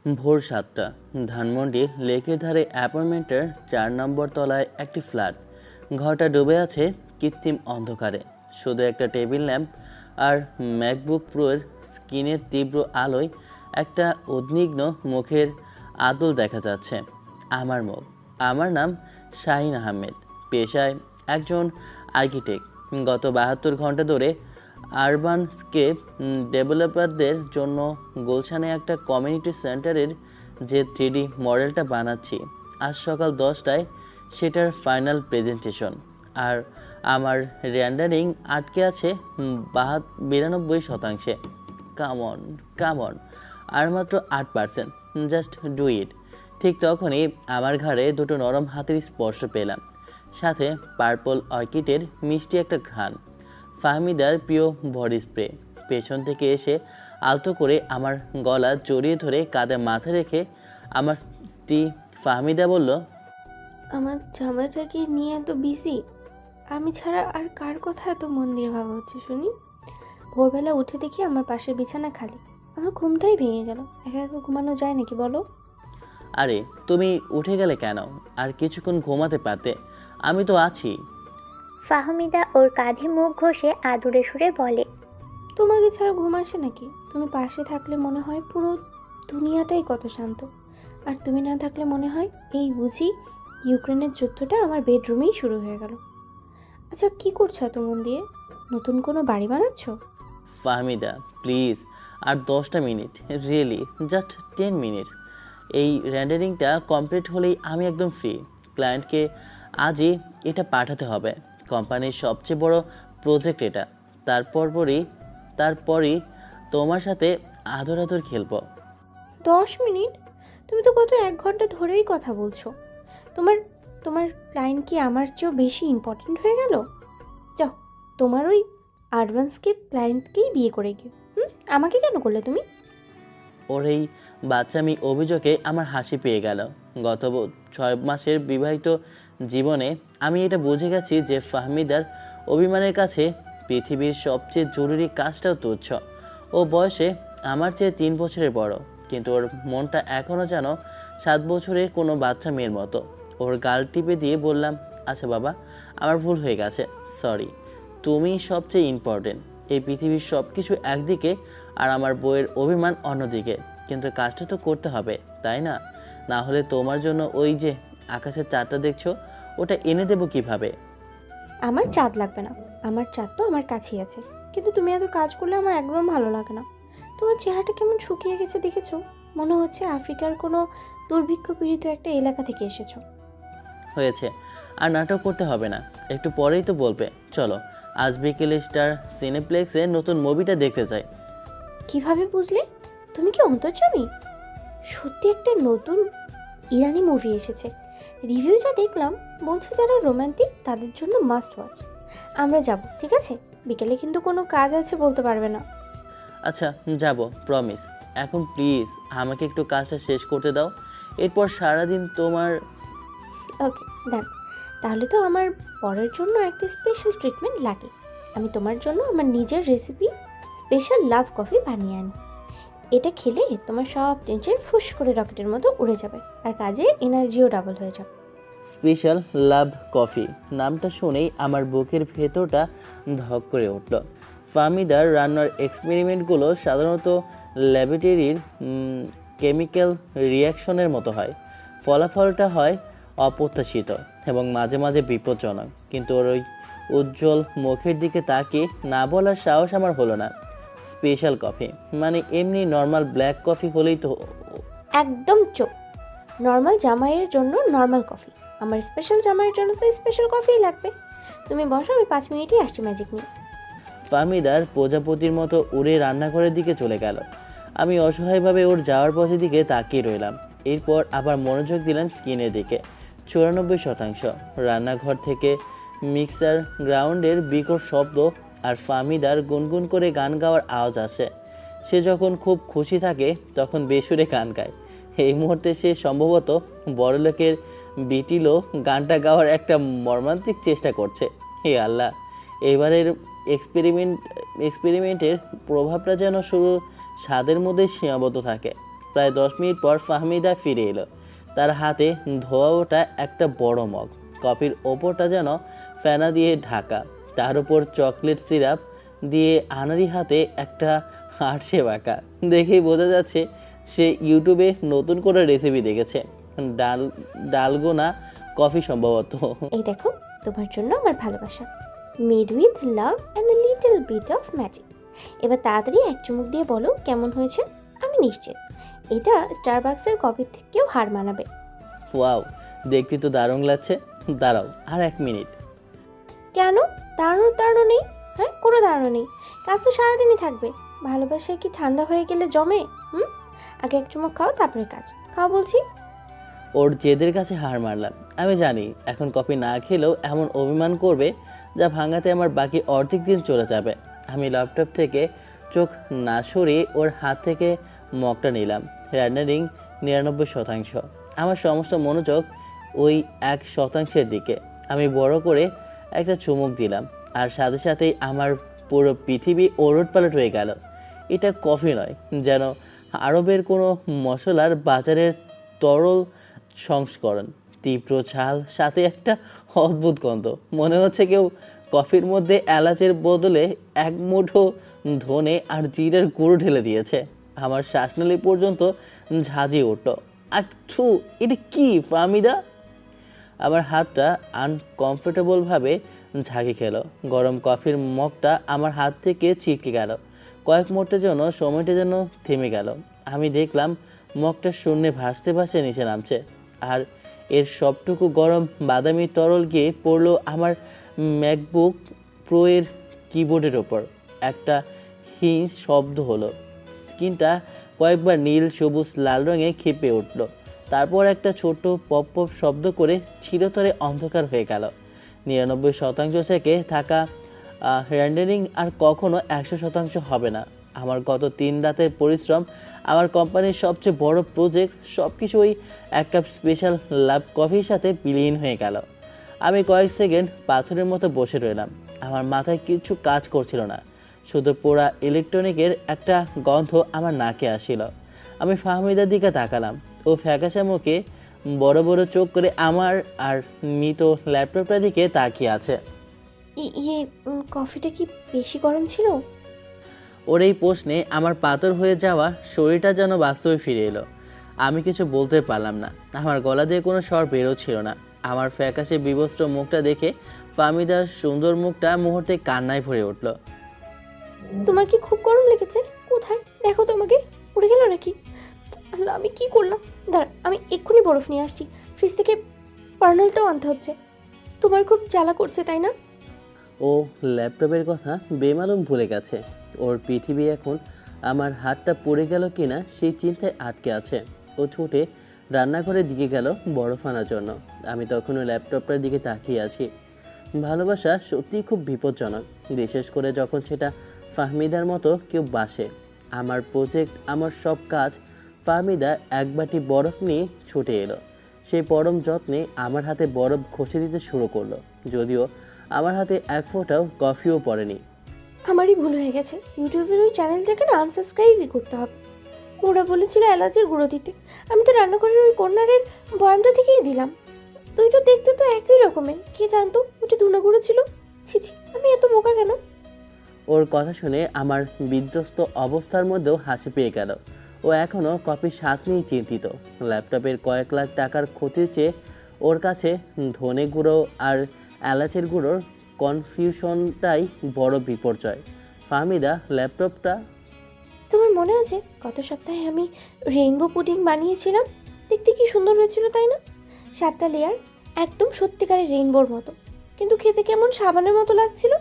ভোর 7টা, ধানমন্ডি লেকের ধারে অ্যাপার্টমেন্টের 4 নম্বর তলায় একটি ফ্ল্যাট। ঘরটা ডুবে আছে কৃত্রিম অন্ধকারে। শুধু একটা টেবিল ল্যাম্প আর ম্যাকবুক প্রোয়ের স্ক্রিনের তীব্র আলোয় একটা উদ্বিগ্ন মুখের আদল দেখা যাচ্ছে। আমার মুখ। আমার নাম শাহিন আহমেদ, পেশায় একজন আর্কিটেক্ট। গত 72 ঘন্টা ধরে আরবানস্কেপ ডেভেলপারদের জন্য গুলশানে একটা কমিউনিটি সেন্টারের যে 3D মডেলটা বানাচ্ছি। আজ সকাল 10টায় সেটার ফাইনাল প্রেজেন্টেশন। আর আমার রেন্ডারিং আটকে আছে 92%। কামন কামন, আর মাত্র 8%। Just do it. ঠিক তখনই আমার ঘাড়ে দুটো নরম হাতের স্পর্শ পেলাম, সাথে পার্পল অর্কিডের মিষ্টি একটা ঘ্রাণ। ফাহমিদার প্রিয় বডি স্প্রে। পেছন থেকে এসে আলতো করে আমার গলা জড়িয়ে ধরে কাঁধে মাথা রেখে আমার স্ত্রী ফাহমিদা বলল, আমার জামাইটাকে নিয়ে এত বিজি, আমি ছাড়া আর কার কথা এত মন দিয়ে ভাবা হচ্ছে শুনি? ভোরবেলা উঠে দেখি আমার পাশের বিছানা খালি। আমার ঘুমটাই ভেঙে গেল। একা একা ঘুমানো যায় নাকি বলো? আরে তুমি উঠে গেলে কেন? আর কিছুক্ষণ ঘুমাতে পারতে, আমি তো আছি। ফাহমিদা ওর কাঁধে মুখ ঘষে আদুরে সুরে বলে, তোমাকে ছাড়া ঘুম আসে নাকি? তুমি পাশে থাকলে মনে হয় পুরো দুনিয়াটাই কত শান্ত, আর তুমি না থাকলে মনে হয় এই বুঝি ইউক্রেনের যুদ্ধটা আমার বেডরুমেই শুরু হয়ে গেল। আচ্ছা, কি করছো এত মন দিয়ে? নতুন কোনো বাড়ি বানাচ্ছো? ফাহমিদা প্লিজ, আর 10টা মিনিট, রিয়েলি জাস্ট 10 মিনিটস। এই রেন্ডারিংটা কমপ্লিট হলেই আমি একদম ফ্রি। ক্লায়েন্টকে আজই এটা পাঠাতে হবে। কোম্পানির সবচেয়ে বড় প্রজেক্ট এটা। তারপরই তোমার সাথে আদর আদর খেলবো। 10 মিনিট? তুমি তো গত 1 ঘন্টা ধরেই কথা বলছো। তোমার তোমার ক্লায়েন্ট কি আমার চেয়েও বেশি ইম্পর্ট্যান্ট হয়ে গেল? যাও, তোমার ওই অ্যাডভান্সকেপ ক্লায়েন্টকেই বিয়ে করে গিয়ে আমাকে কেন করলে তুমি? ওর এই বাচ্চামি অভিযোগে আমার হাসি পেয়ে গেল। গত 6 মাসের বিবাহিত জীবনে আমি এটা বুঝে গেছি যে ফাহমিদার অভিমানের কাছে পৃথিবীর সবচেয়ে জরুরি কাজটাও তুচ্ছ। ও বয়সে আমার চেয়ে 3 বছরের বড়, কিন্তু ওর মনটা এখনও যেন 7 বছরের কোনো বাচ্চা মেয়ের মতো। ওর গাল টিপে দিয়ে বললাম, আচ্ছা বাবা, আমার ভুল হয়ে গেছে, সরি। তুমি সবচেয়ে ইম্পর্টেন্ট। এই পৃথিবীর সব কিছু একদিকে আর আমার বইয়ের অভিমান অন্যদিকে, কিন্তু কাজটা তো করতে হবে, তাই না? না হলে তোমার জন্য ওই যে আকাশের চাঁদটা দেখছো, ওটা এনে দেবো কিভাবে? আমার চাঁদ লাগবে না, আমার চাঁদ তো আমার কাছেই আছে। কিন্তু তুমি এত কাজ করলে আমার একদম ভালো লাগে না। তোমার চেহারাটা কেমন শুকিয়ে গেছে দেখেছো? মনে হচ্ছে আফ্রিকার কোনো দুর্ভিক্ষ পীড়িত একটা এলাকা থেকে এসেছো। হয়েছে, আর নাটক করতে হবে না, একটু পরেই তো বলবে। চলো আজ বিকেলে স্টার সিনেপ্লেক্সে নতুন মুভিটা দেখতে চাই। কিভাবে বুঝলে? তুমি কি অন্তর্যামী? সত্যি একটা নতুন ইরানি মুভি এসেছে। রিভিউ যা দেখলাম, বলছে যারা রোমান্টিক তাদের জন্য মাস্ট ওয়াচ। আমরা যাব, ঠিক আছে? বিকেলে কিন্তু কোনো কাজ আছে বলতে পারবে না। আচ্ছা যাব, প্রমিস। এখন প্লিজ আমাকে একটু কাজটা শেষ করতে দাও, এরপর সারাদিন তোমার। ওকে, ডান। তাহলে তো আমার পরের জন্য একটা স্পেশাল ট্রিটমেন্ট লাগে। আমি তোমার জন্য আমার নিজের রেসিপি স্পেশাল লাভ কফি বানিয়ে আনি। এটা খেলে তোমার সব টেনশন ফুস করে রকেটের মতো উড়ে যাবে, আর কাজে এনার্জিও ডাবল হয়ে যাবে। স্পেশাল লাভ কফি নামটা শুনেই আমার বুকের ভেতরটা ধক করে উঠল। ফাহমিদার রান্নার এক্সপেরিমেন্টগুলো সাধারণত ল্যাবরেটরির কেমিক্যাল রিয়াকশনের মতো হয়। ফলাফলটা হয় অপ্রত্যাশিত এবং মাঝে মাঝে বিপজ্জনক, কিন্তু ওর ওই উজ্জ্বল মুখের দিকে তাকিয়ে না বলার সাহস আমার হলো না। স্পেশাল কফি মানে এমনি নর্মাল ব্ল্যাক কফি হলেই তো। একদম চুপ। নর্মাল জামাইয়ের জন্য নর্মাল কফি, আমার স্পেশাল জামাইয়ের জন্য তো স্পেশাল কফিই লাগবে। তুমি বসো, আমি 5 মিনিটেই আসছি ম্যাজিক নিয়ে। ফাহমিদার প্রজাপতির মতো উড়ে রান্নাঘরের দিকে চলে গেল। আমি অসহায়ভাবে ওর যাওয়ার পথের দিকে তাকিয়ে রইলাম। এরপর আবার মনোযোগ দিলাম স্ক্রিনের দিকে। 94%। রান্নাঘর থেকে মিক্সার গ্রাউন্ডের বিকট শব্দ আর ফাহমিদার গুনগুন করে গান গাওয়ার আওয়াজ আসে। সে যখন খুব খুশি থাকে তখন বেসুরে গান গায়। এই মুহূর্তে সে সম্ভবত বড়লোকের বিটিলো গানটা গাওয়ার একটা মর্মান্তিক চেষ্টা করছে। হে আল্লাহ, এবারের এক্সপেরিমেন্টের প্রভাবটা যেন শুধু স্বাদের মধ্যেই সীমাবদ্ধ থাকে। প্রায় 10 মিনিট পর ফাহমিদা ফিরে এলো। তার হাতে ধোয়া ওঠা একটা বড় মগ, কফির ওপরটা যেন ফেনা দিয়ে ঢাকা, তার উপর চকলেট সিরাপ দিয়ে আনারি হাতে একটা হার্টে বাঁকা। দেখেই বোঝা যাচ্ছে সে ইউটিউবে নতুন করে রেসিপি দেখেছে। ডালগোনা কফি সম্ভবত। এই দেখো, তোমার জন্য আমার ভালোবাসা, made with love and a little bit of magic. এবার তাড়াতাড়ি এক চুমুক দিয়ে বলো কেমন হয়েছে। আমি নিশ্চিত এটা স্টারবাক্সের কফির থেকেও হার মানাবে। ওয়াও, দেখতে তো দারুণ লাগছে। দাঁড়াও আর 1 মিনিট। কেন? দাঁড়ানো নেই? হ্যাঁ, কোনো দাঁড়ানো নেই, কাজ তো সারাদিনই থাকবে। ভালোবাসায় কি ঠান্ডা হয়ে গেলে জমে? আগে এক চুমুক খাও, তারপরে কাজ। খাও বলছি। ওর জেদের কাছে হার মারলাম। আমি জানি এখন কফি না খেলেও এমন অভিমান করবে যা ভাঙাতে আমার বাকি অর্ধেক দিন চলে যাবে। আমি ল্যাপটপ থেকে চোখ না সরিয়ে ওর হাত থেকে মগটা নিলাম। র্যান্ডারিং 99%। আমার সমস্ত মনোযোগ ওই 1%-এর দিকে। আমি বড় করে একটা চুমুক দিলাম, আর সাথে সাথেই আমার পুরো পৃথিবী ওলটপালট হয়ে গেল। এটা কফি নয়, যেন আরবের কোনো মশলার বাজারের তরল সংস্করণ। তীব্র ঝাল, সাথে একটা অদ্ভুত গন্ধ। মনে হচ্ছে কেউ কফির মধ্যে এলাচের বদলে এক মুঠো ধনে আর জিরার গুঁড়ো ঢেলে দিয়েছে। আমার শ্বাসনালী পর্যন্ত ঝাঁঝিয়ে উঠল। আচ্ছু, এটা কি ফাহমিদা? আমার হাতটা আনকমফোর্টেবলভাবে ঝাঁকি খেলো। গরম কফির মগটা আমার হাত থেকে ছিটকে গেল। কয়েক মুহূর্তের জন্য সময়টা যেন থেমে গেল। আমি দেখলাম মগটা শূন্যে ভাসতে ভাসতে নিচে নামছে, আর এর সবটুকু গরম বাদামি তরল গিয়ে পড়লো আমার ম্যাকবুক প্রো এর কিবোর্ডের ওপর। একটা হিংস শব্দ হলো। স্ক্রিনটা কয়েকবার নীল, সবুজ, লাল রঙে খেপে উঠল। তারপর একটা ছোট্ট পপ পপ শব্দ করে চিরতরে অন্ধকার হয়ে গেল। 99% থেকে থাকা র্যান্ডারিং আর কখনো 100% হবে না। আমার গত 3 রাতের পরিশ্রম, আমার কোম্পানির সবচেয়ে বড় প্রজেক্ট, সব কিছু ওই এক কাপ স্পেশাল লাভ কফির সাথে বিলীন হয়ে গেল। আমি কয়েক সেকেন্ড পাথরের মতো বসে রইলাম। আমার মাথায় কিছু কাজ করছিল না, শুধু পোড়া ইলেকট্রনিকের একটা গন্ধ আমার নাকে আসছিল। আমি ফাহমিদার দিকে তাকালাম। ও ফ্যাকাশে মুখে বড় বড় চোখ করে আমার আর মৃত ল্যাপটপটার দিকে তাকিয়ে আছে। কফিটা কি বেশি গরম ছিল? ওর এই প্রশ্নে আমার পাথর হয়ে যাওয়া শরীরটা যেন বাস্তবে ফিরে এলো। আমি কিছু বলতে পারলাম না। আমার গলা দিয়ে কোনো স্বর বেরোচ্ছিল না। আমার ফ্যাকাশে বিবস্ত্র মুখটা দেখে ফাহমিদার সুন্দর মুখটা মুহূর্তে কান্নায় ভরে উঠল। তোমার কি খুব গরম লেগেছে? কোথায় দেখো, তোমাকে উড়ে গেল নাকি? আল্লাহ, আমি কি করলাম? দাঁড়া, আমি এক্ষুনি বরফ নিয়ে আসছি। ফ্রিজ থেকে পার্নালটাও আনতে হচ্ছে। তোমার খুব জ্বালা করছে, তাই না? ও ল্যাপটপের কথা বেমালুম ভুলে গেছে। ওর পৃথিবী এখন আমার হাতটা পড়ে গেল কিনা সেই চিন্তায় আটকে আছে। ও ছুটে রান্নাঘরের দিকে গেল বরফ আনার জন্য। আমি তখনও ল্যাপটপটার দিকে তাকিয়ে আছি। ভালোবাসা সত্যিই খুব বিপজ্জনক, বিশেষ করে যখন সেটা ফাহমিদার মতো কেউ বাসে। আমার প্রজেক্ট, আমার সব কাজ। ফাহমিদা এক বাটি বরফ নিয়ে ছুটে এলো। সেই পরম যত্নে আমার হাতে বরফ ঘষে দিতে শুরু করলো, যদিও আমার হাতে এক ফোঁটাও কফিও পড়েনি। আমারই ভুল হয়ে গেছে। ইউটিউবের ওই চ্যানেলটাকে না আনসাবস্ক্রাইবই করতে হবে। ওরা বলেছিল এলাচের গুঁড়ো দিতে, আমি তো রান্নাঘরের ওই কর্নারের বয়ামটা থেকেই দিলাম। দুইটা দেখতে তো একই রকমের, কে জানতো ওটা ধুনা গুঁড়ো ছিল? ছিছি, আমি এত বোকা কেন? ওর কথা শুনে আমার বিধ্বস্ত অবস্থার মধ্যেও হাসি পেয়ে গেল। ও এখনও কফির স্বাদ নিয়েই চিন্তিত। ল্যাপটপের কয়েক লাখ টাকার ক্ষতির চেয়ে ওর কাছে ধনে গুঁড়ো আর এলাচের গুঁড়োর কনফিউশনটাই বড় বিপর্যয়। ফাহমিদা, ল্যাপটপটা তোমার মনে আছে গত সপ্তাহে আমি রেইনবো পুডিং বানিয়েছিলাম? দেখতে কি সুন্দর হয়েছিল, তাই না? 7টা লেয়ার, একদম সত্যিকারের রেইনবোর মতো, কিন্তু খেতে কেমন সাবানের মতো লাগছিল।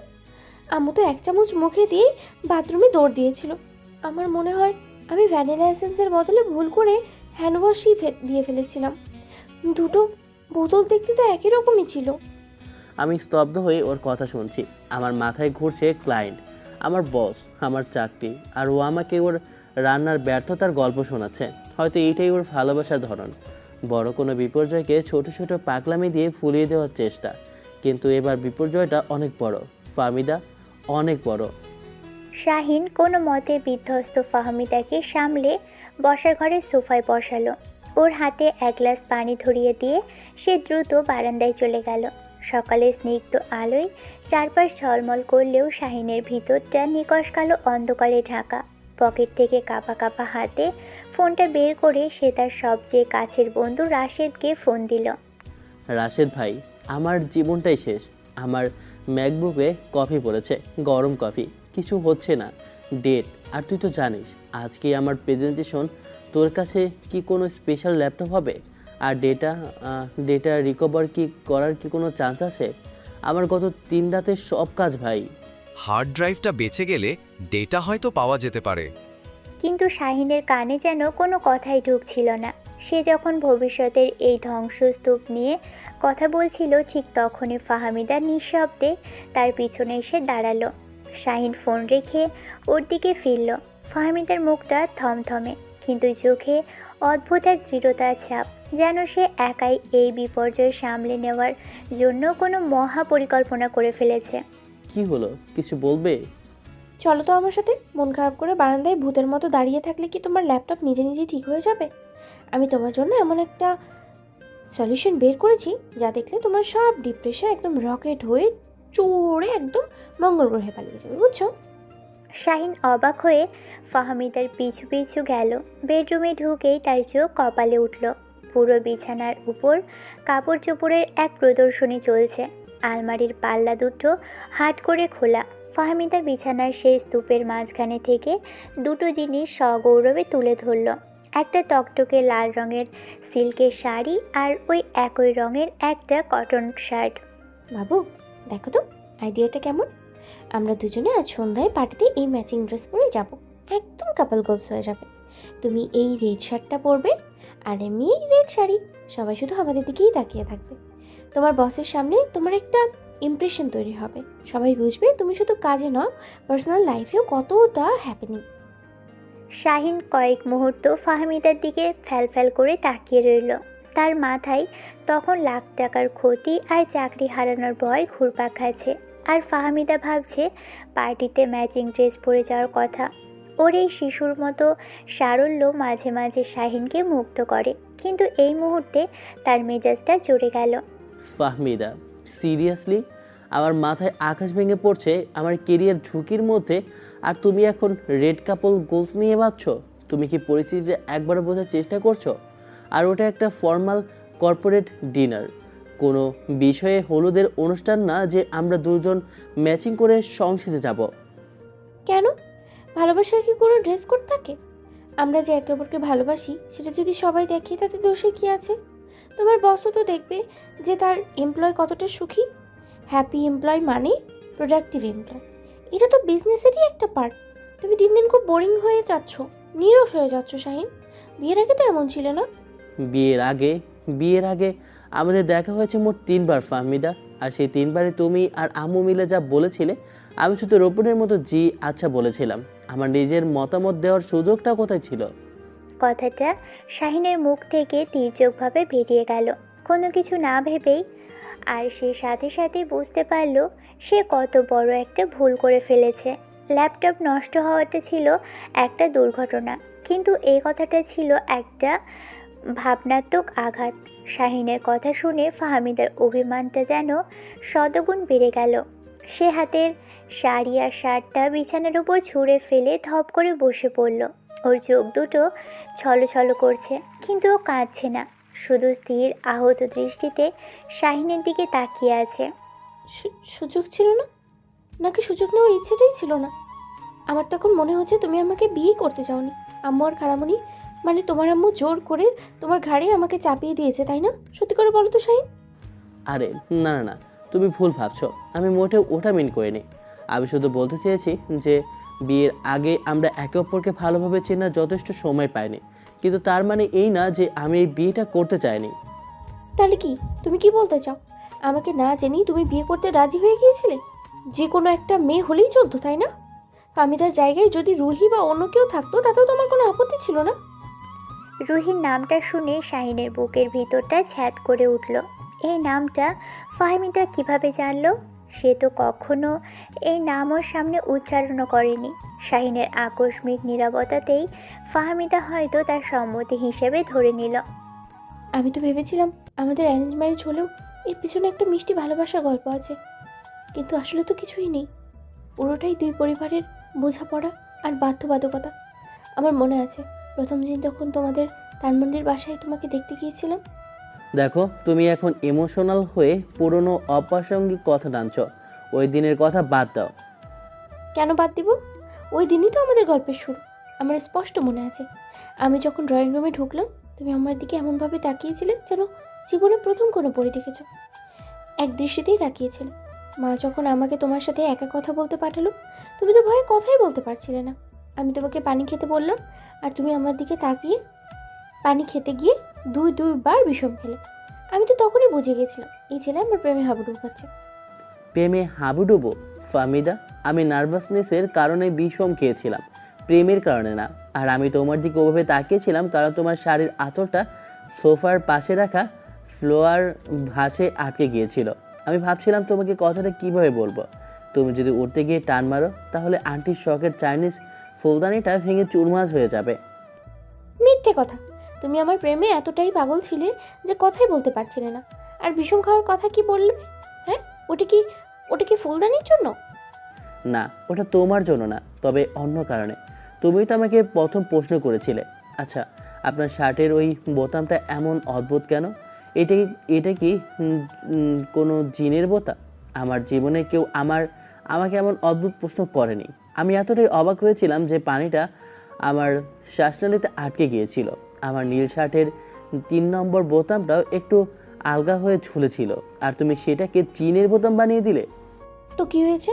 আম্মু তো 1 চামচ মুখে দিয়েই বাথরুমে দৌড় দিয়েছিল। আমার মনে হয় আমি ভ্যানিলা এসেন্সের বদলে ভুল করে হ্যান্ড ওয়াশই দিয়ে ফেলেছিলাম। দুটো বোতল দেখতে তো একই রকমই ছিল। আমি স্তব্ধ হয়ে ওর কথা শুনছি। আমার মাথায় ঘুরছে ক্লায়েন্ট, আমার বস, আমার চাকরি, আর ও আমাকে ওর রান্নার ব্যর্থতার গল্প শোনাচ্ছে। হয়তো এইটাই ওর ভালোবাসার ধরন, বড় কোনো বিপর্যয়কে ছোট ছোট পাগলামি দিয়ে ফুলিয়ে দেওয়ার চেষ্টা। কিন্তু এবার বিপর্যয়টা অনেক বড় ফাহমিদা, অনেক বড়। শাহিন কোনো মতে বিধ্বস্ত ফাহমিদাকে সামলে বসার ঘরে সোফায় বসালো। ওর হাতে এক গ্লাস পানি ধরিয়ে দিয়ে সে দ্রুত বারান্দায় চলে গেল। সকালে স্নিগ্ধ আলোয় চারপাশ ঝলমল করলেও শাহিনের ভিতরটা নিকষ কালো অন্ধকারে ঢাকা। পকেট থেকে কাঁপা কাঁপা হাতে ফোনটা বের করে সে তার সবচেয়ে কাছের বন্ধু রাশেদকে ফোন দিল। রাশেদ ভাই, আমার জীবনটাই শেষ। আমার ম্যাকবুকে কফি পড়েছে, গরম কফি, কিছু হচ্ছে না। ডেট, আর তুই তো জানিস আজকে আমার প্রেজেন্টেশন। তোর কাছে কি কোনো স্পেশাল ল্যাপটপ হবে? আর ডেটা রিকভার করার কি কোনো চান্স আছে? আমার গত 3 রাতের সব কাজ ভাই। হার্ড ড্রাইভটা বেঁচে গেলে ডেটা হয়তো পাওয়া যেতে পারে। কিন্তু শাহিনের কানে যেন কোনো কথাই ঢুকছিল না। সে যখন ভবিষ্যতের এই ধ্বংসস্তূপ নিয়ে কথা বলছিল, ঠিক তখনই ফাহমিদা নিঃশব্দে তার পিছনে এসে দাঁড়ালো। শাহিন ফোন রেখে ওর দিকে ফিরল। ফাহমিদার মুখটা থমথমে, কিন্তু চোখে অদ্ভুত এক দৃঢ়তার ছাপ, যেন সে একাই এই বিপর্যয় সামলে নেওয়ার জন্য কোনো মহা পরিকল্পনা করে ফেলেছে। কি হলো, কিছু বলবে? চলো তো আমার সাথে। মন খারাপ করে বারান্দায় ভূতের মতো দাঁড়িয়ে থাকলে কি তোমার ল্যাপটপ নিজে নিজেই ঠিক হয়ে যাবে? আমি তোমার জন্য এমন একটা সলিউশন বের করেছি যা দেখলে তোমার সব ডিপ্রেশন একদম রকেট হয়ে চড়ে একদম মঙ্গল গ্রহে পালিয়ে যাবে, বুঝছো? শাহিন অবাক হয়ে ফাহমিদার পিছু পিছু গেল। বেডরুমে ঢুকেই তার চোখ কপালে উঠল। পুরো বিছানার উপর কাপড় চোপড়ের এক প্রদর্শনী চলছে। আলমারির পাল্লা দুটো হাট করে খোলা। ফাহমিদা বিছানার সেই স্তূপের মাঝখানে থেকে দুটো জিনিস সগৌরবে তুলে ধরল। একটা টকটকে লাল রঙের সিল্কের শাড়ি আর ওই একই রঙের একটা কটন শার্ট। বাবু, দেখো তো আইডিয়াটা কেমন? আমরা দুজনে আজ সন্ধ্যায় পার্টিতে এই ম্যাচিং ড্রেস পরে যাব, একদম কাপল গোলস হয়ে যাবে। তুমি এই রেড শার্টটা পরবে আর আমি এই রেড শাড়ি। সবাই শুধু আমাদের দিকেই তাকিয়ে থাকবে। তোমার বসের সামনে তোমার একটা ইমপ্রেশন তৈরি হবে। সবাই বুঝবে তুমি শুধু কাজে নও, পার্সোনাল লাইফেও কতটা হ্যাপেনিং। শাহিন কয়েক মুহূর্ত ফাহমিদার দিকে ফ্যাল করে তাকিয়ে রইল। তার মাথায় তখন লাখ টাকার ক্ষতি আর চাকরি হারানোর ভয় ঘুরপাক খাচ্ছে। আর ফাহমিদা ভাবছে পার্টিতে ম্যাচিং ড্রেস পরে যাওয়ার কথা। ওর এই শিশুর মতো সারল্য মাঝে মাঝে শাহিনকে মুগ্ধ করে, কিন্তু এই মুহূর্তে তার মেজাজটা চড়ে গেল। ফাহমিদা, সিরিয়াসলি? আমার মাথায় আকাশ ভেঙে পড়ছে আমার কেরিয়ার ঝুঁকির মধ্যে, আর তুমি এখন রেড কাপল গোলস নিয়ে ভাবছ? তুমি কি পরিস্থিতিটা একবার বোঝার চেষ্টা করছো? আর ওটা একটা ফর্মাল কর্পোরেট ডিনার, কোনো বিষয়ে হলুদের অনুষ্ঠান না যে আমরা দুজন ম্যাচিং করে সংসেজে যাব। কেন? ভালোবাসার কি কোনো ড্রেস কোড থাকে? আমরা যে একে অপরকে ভালোবাসি সেটা যদি সবাই দেখে তাতে দোষের কি আছে? তোমার বসও তো দেখবে যে তার এমপ্লয় কতটা সুখী। হ্যাপি এমপ্লয় মানে প্রোডাক্টিভ এমপ্লয়। এটা তো বিজনেসেরই একটা পার্ট। তুমি দিন দিন খুব বোরিং হয়ে যাচ্ছ, নিরস হয়ে যাচ্ছ শাহিন। বিয়ের আগে তো এমন ছিল না। বিয়ের আগে আমাদের দেখা হয়েছে মোট 3 বার ফাহমিদা, আর সেই 3 বারে তুমি আর আম্মু মিলে যা বলেছিলে আমি শুধু রোবটের মতো জি আচ্ছা বলেছিলাম। আমার নিজের মতামত দেওয়ার সুযোগটা কোথায় ছিল? কথাটা শাহিনের মুখ থেকে তীর্যকভাবে বেরিয়ে গেল, কোনো কিছু না ভেবেই। আর সে সাথে সাথে বুঝতে পারল সে কত বড় একটা ভুল করে ফেলেছে। ল্যাপটপ নষ্ট হওয়াটা ছিল একটা দুর্ঘটনা, কিন্তু এই কথাটা ছিল একটা ভাবনাত্মক আঘাত। শাহিনের কথা শুনে ফাহমিদার অভিমানটা যেন শতগুণ বেড়ে গেল। সে হাতের শাড়ি আর শার্টটা বিছানার উপর ছুঁড়ে ফেলে ধপ করে বসে পড়ল। ওর চোখ দুটো ছলছল করছে, কিন্তু ও কাঁদছে না, শুধু স্থির আহত দৃষ্টিতে শাহিনের দিকে তাকিয়ে আছে। সুযোগ ছিল না? নাকি সুযোগ নেওয়ার ইচ্ছেটাই ছিল না? আমার তখন মনে হচ্ছে তুমি আমাকে বিয়ে করতে চাওনি। আম্মু আর খালামণি, মানে তোমার আম্মু জোর করে তোমার ঘাড়ে আমাকে চাপিয়ে দিয়েছে, তাই না? সত্যি করে বলো তো শাহিন। আরে না না না, তুমি ভুল ভাবছো। আমি মোটেও ওটা মিন করিনি। আমি শুধু বলতে চেয়েছি যে বিয়ের আগে আমরা একে অপরকে ভালোভাবে চেনার যথেষ্ট সময় পাইনি, কিন্তু তার মানে এই না যে আমি এই বিয়েটা করতে চাইনি। তাহলে কি তুমি কি বলতে চাও? আমাকে না জেনেই তুমি বিয়ে করতে রাজি হয়ে গিয়েছিলে? যে কোনো একটা মেয়ে হলেই চলতো, তাই না? ফাহমিদার জায়গায় যদি রুহি বা অন্য কেউ থাকতো তাতেও তোমার কোনো আপত্তি ছিল না? রুহির নামটা শুনে শাহিনের বুকের ভিতরটা ছ্যাদ করে উঠল। এই নামটা ফাহমিদা কিভাবে জানলো? সে তো কখনো এই নাম ওর সামনে উচ্চারণও করেনি। শাহিনের আকস্মিক নীরবতাতেই ফাহমিদা হয়তো তার সম্মতি হিসেবে ধরে নিল। আমি তো ভেবেছিলাম আমাদের অ্যারেঞ্জ ম্যারেজ হলেও এর পিছনে একটা মিষ্টি ভালোবাসার গল্প আছে, কিন্তু আসলে তো কিছুই নেই। পুরোটাই দুই পরিবারের বোঝাপড়া আর বাধ্যবাধকতা। আমার মনে আছে প্রথম দিন যখন তোমাদের ধানমন্ডির বাসায় তোমাকে দেখতে গিয়েছিলাম। দেখো, তুমি এখন ইমোশনাল হয়ে পুরনো অপ্রাসঙ্গিক কথা টানছ। ওই দিনের কথা বাদ দাও। কেন বাদ দিব? ওই দিনই তো আমাদের গল্পের শুরু। আমার স্পষ্ট মনে আছে, আমি যখন ড্রয়িং রুমে ঢুকলাম তুমি আমার দিকে এমনভাবে তাকিয়েছিলে যেন জীবনে প্রথম কোনো পরি দেখেছ। এক দৃষ্টিতেই তাকিয়েছিলে। মা যখন আমাকে তোমার সাথে একা কথা বলতে পাঠালো, তুমি তো ভয়ে কথাই বলতে পারছিলে না। আমি তোমাকে পানি খেতে বললাম আর তুমি আমার দিকে তাকিয়ে পানি খেতে গিয়ে দুইবার বিষম খেলে। আমি তো তখনই বুঝে গেছিলাম এই ছেলে আমার প্রেমে হাবুডুবু খাচ্ছে। প্রেমে হাবুডুবু? ফাহমিদা, আমি নার্ভাসনেসের কারণে বিষম খেয়েছিলাম, প্রেমের কারণে না। আর আমি তোমার দিকে ওভাবে তাকিয়েছিলাম কারণ তোমার শাড়ির আঁচলটা সোফার পাশে রাখা ফ্লোয়ার ভাসে আটকে গিয়েছিল। আমি ভাবছিলাম তোমাকে কথাটা কিভাবে বলবো। তুমি যদি উঠতে গিয়ে টান মারো তাহলে আন্টির শখের চাইনিজ ফুলদানিটা ভেঙে চুরমাচ হয়ে যাবে। মিথ্যে কথা। তুমি আমার প্রেমে এতটাই পাগল ছিলে যে কথাই বলতে পারছিলে না। আর বিষম খাওয়ার কথা কি বলবে? হ্যাঁ, ওটা কি ফুলদানির জন্য? না, ওটা তোমার জন্য না, তবে অন্য কারণে। তুমিই তো আমাকে প্রথম প্রশ্ন করেছিলে। আচ্ছা, আপনার শার্টের ওই বোতামটা এমন অদ্ভুত কেন? এটা কি কোনো জিনের বোতাম? আমার জীবনে কেউ আমাকে এমন অদ্ভুত প্রশ্ন করেনি। আমি এতটাই অবাক হয়েছিলাম যে পানিটা আমার শ্বাসনালীতে আটকে গিয়েছিল। আমার নীল শার্টের 3 নম্বর বোতামটাও একটু আলগা হয়ে ঝুলেছিল, আর তুমি সেটাকে জিনের বোতাম বানিয়ে দিলে। তো কি হয়েছে?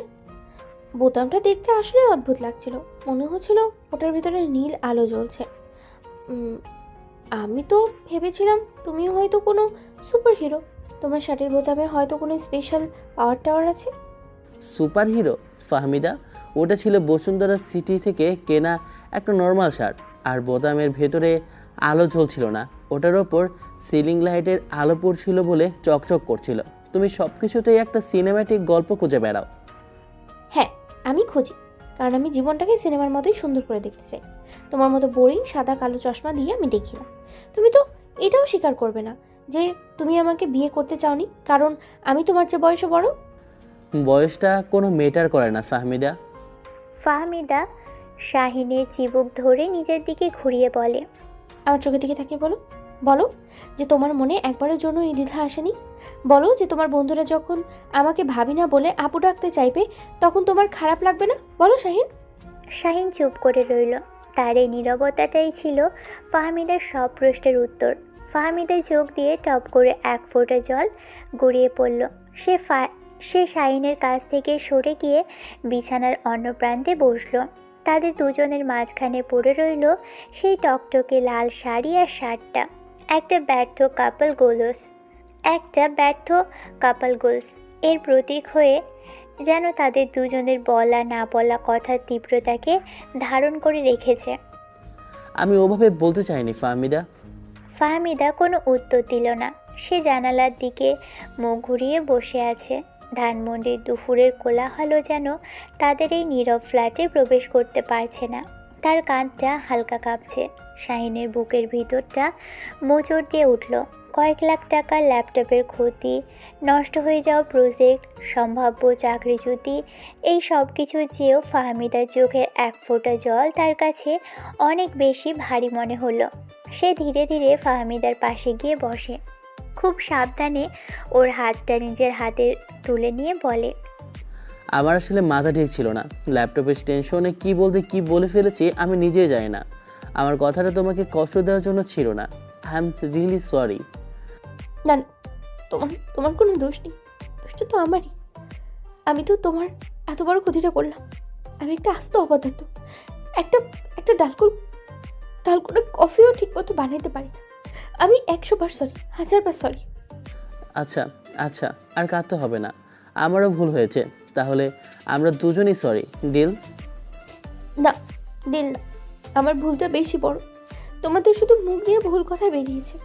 বোতামটা দেখতে আসলে অদ্ভুত লাগছিল। মনে হচ্ছিল ওটার ভিতরে নীল আলো জ্বলছে। আমি তো ভেবেছিলাম তুমি হয়তো কোনো সুপার হিরো। তোমার শার্টের বোতামে হয়তো কোনো স্পেশাল পাওয়ার টাওয়ার আছে। Super hero? ফাহমিদা, ওটা ছিল বসুন্ধরা সিটি থেকে কেনা একটা নর্মাল শার্ট, আর বোতামের ভেতরে আলো জ্বলছিল না। ওটার ওপর সিলিং লাইটের আলো পড়ছিল বলে চকচক করছিল। তুমি সব কিছুতেই একটা সিনেম্যাটিক গল্প খুঁজে বেড়াও। হ্যাঁ, আমি খুঁজি, কারণ আমি জীবনটাকে সিনেমার মতোই সুন্দর করে দেখতে চাই। তোমার মতো বোরিং সাদা কালো চশমা দিয়ে আমি দেখি না। তুমি তো এটাও স্বীকার করবে না যে তুমি আমাকে বিয়ে করতে চাওনি, কারণ আমি তোমার চেয়ে বয়সে বড়। বয়সটা কোনো মেটার করে না ফাহমিদা। ফাহমিদা শাহিনের চিবুক ধরে নিজের দিকে ঘুরিয়ে বলে, আমার চোখের দিকে তাকিয়ে বলো, বলো যে তোমার মনে একবারের জন্য এই দ্বিধা আসেনি। বলো যে তোমার বন্ধুরা যখন আমাকে ভাবি না বলে আপু ডাকতে চাইবে তখন তোমার খারাপ লাগবে না। বলো শাহিন। শাহিন চুপ করে রইল। তার এই নীরবতাটাই ছিল ফাহমিদার সব প্রশ্নের উত্তর। ফাহমিদার চোখ দিয়ে টপ করে এক ফোঁটা জল গড়িয়ে পড়ল। সে শাহিনের কাছ থেকে সরে গিয়ে বিছানার অন্য প্রান্তে বসল। তাদের দুজনের মাঝখানে পড়ে রইল সেই টকটকে লাল শাড়ি আর শার্টটা। একটা ব্যর্থ কাপল গোলস এর প্রতীক হয়ে যেন তাদের দুজনের বলা না বলা কথার তীব্রতাকে ধারণ করে রেখেছে। আমি ওভাবে বলতে চাইনি ফাহমিদা। ফাহমিদা কোনো উত্তর দিল না। সে জানালার দিকে মুখ ঘুরিয়ে বসে আছে। ধানমন্ডির দুপুরের কোলাহল যেন তাদের এই নীরব ফ্ল্যাটে প্রবেশ করতে পারছে না। তার কাঁধটা হালকা কাঁপছে। শাহিনের বুকের ভিতরটা মোচড় দিয়ে উঠল। কয়েক লাখ টাকার ল্যাপটপের ক্ষতি, নষ্ট হয়ে যাওয়া প্রজেক্ট, সম্ভাব্য চাকরিচ্যুতি, এই সব কিছু চেয়েও ফাহমিদার চোখের এক ফোঁটা জল তার কাছে অনেক বেশি ভারী মনে হলো। সে ধীরে ধীরে ফাহমিদার পাশে গিয়ে বসে। খুব সাবধানে ওর হাতটা নিজের হাতে তুলে নিয়ে বলে, আমার আসলে মাথা ঠিক ছিল না। ল্যাপটপের টেনশনে কি বলে ফেলেছি আমি নিজেই জানি না। আমার কথাটা তোমাকে কষ্ট দেওয়ার জন্য ছিল না। I am really sorry. না না, তোমার কোনো দোষ নেই। দোষটা তো আমারই। আমি তো তোমার এত বড় ক্ষতিটা করলাম। আমি একটা আস্ত অপদার্থ। একটা ডালকুড়া কফিও ঠিক মতো বানাইতে পারি না। আমি 100 বার সরি, 1000 বার সরি। আচ্ছা আচ্ছা, আর কাঁদতে হবে না। আমারও ভুল হয়েছে। তাহলে আমরা দুজনই সরি, ডিল? না, দিল না। আমার ভুলটা বেশি বড়। তোমার তো শুধু মুখ দিয়ে ভুল কথা বেরিয়েছে,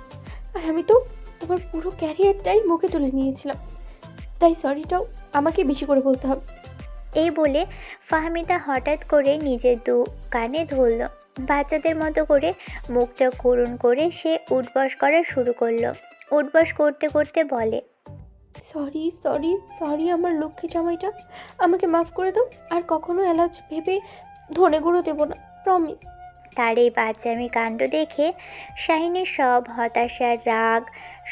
আর আমি তো তোমার পুরো ক্যারিয়ারটাই মুখে তুলে নিয়েছিলাম। তাই সরিটাও আমাকে বেশি করে বলতে হবে। এই বলে ফাহমিদা হঠাৎ করে নিজের দু কানে ধরল। বাচ্চাদের মতো করে মুখটা করুণ করে সে উঠবস করা শুরু করলো। উঠবস করতে করতে বলে, সরি সরি সরি আমার লক্ষ্মী জামাইটা, আমাকে মাফ করে দাও। আর কখনো এলাচ ভেবে ধনে গুঁড়ো দেবো না, প্রমিস। তার এই বাচ্চামি কাণ্ড দেখে শাহিনের সব হতাশা রাগ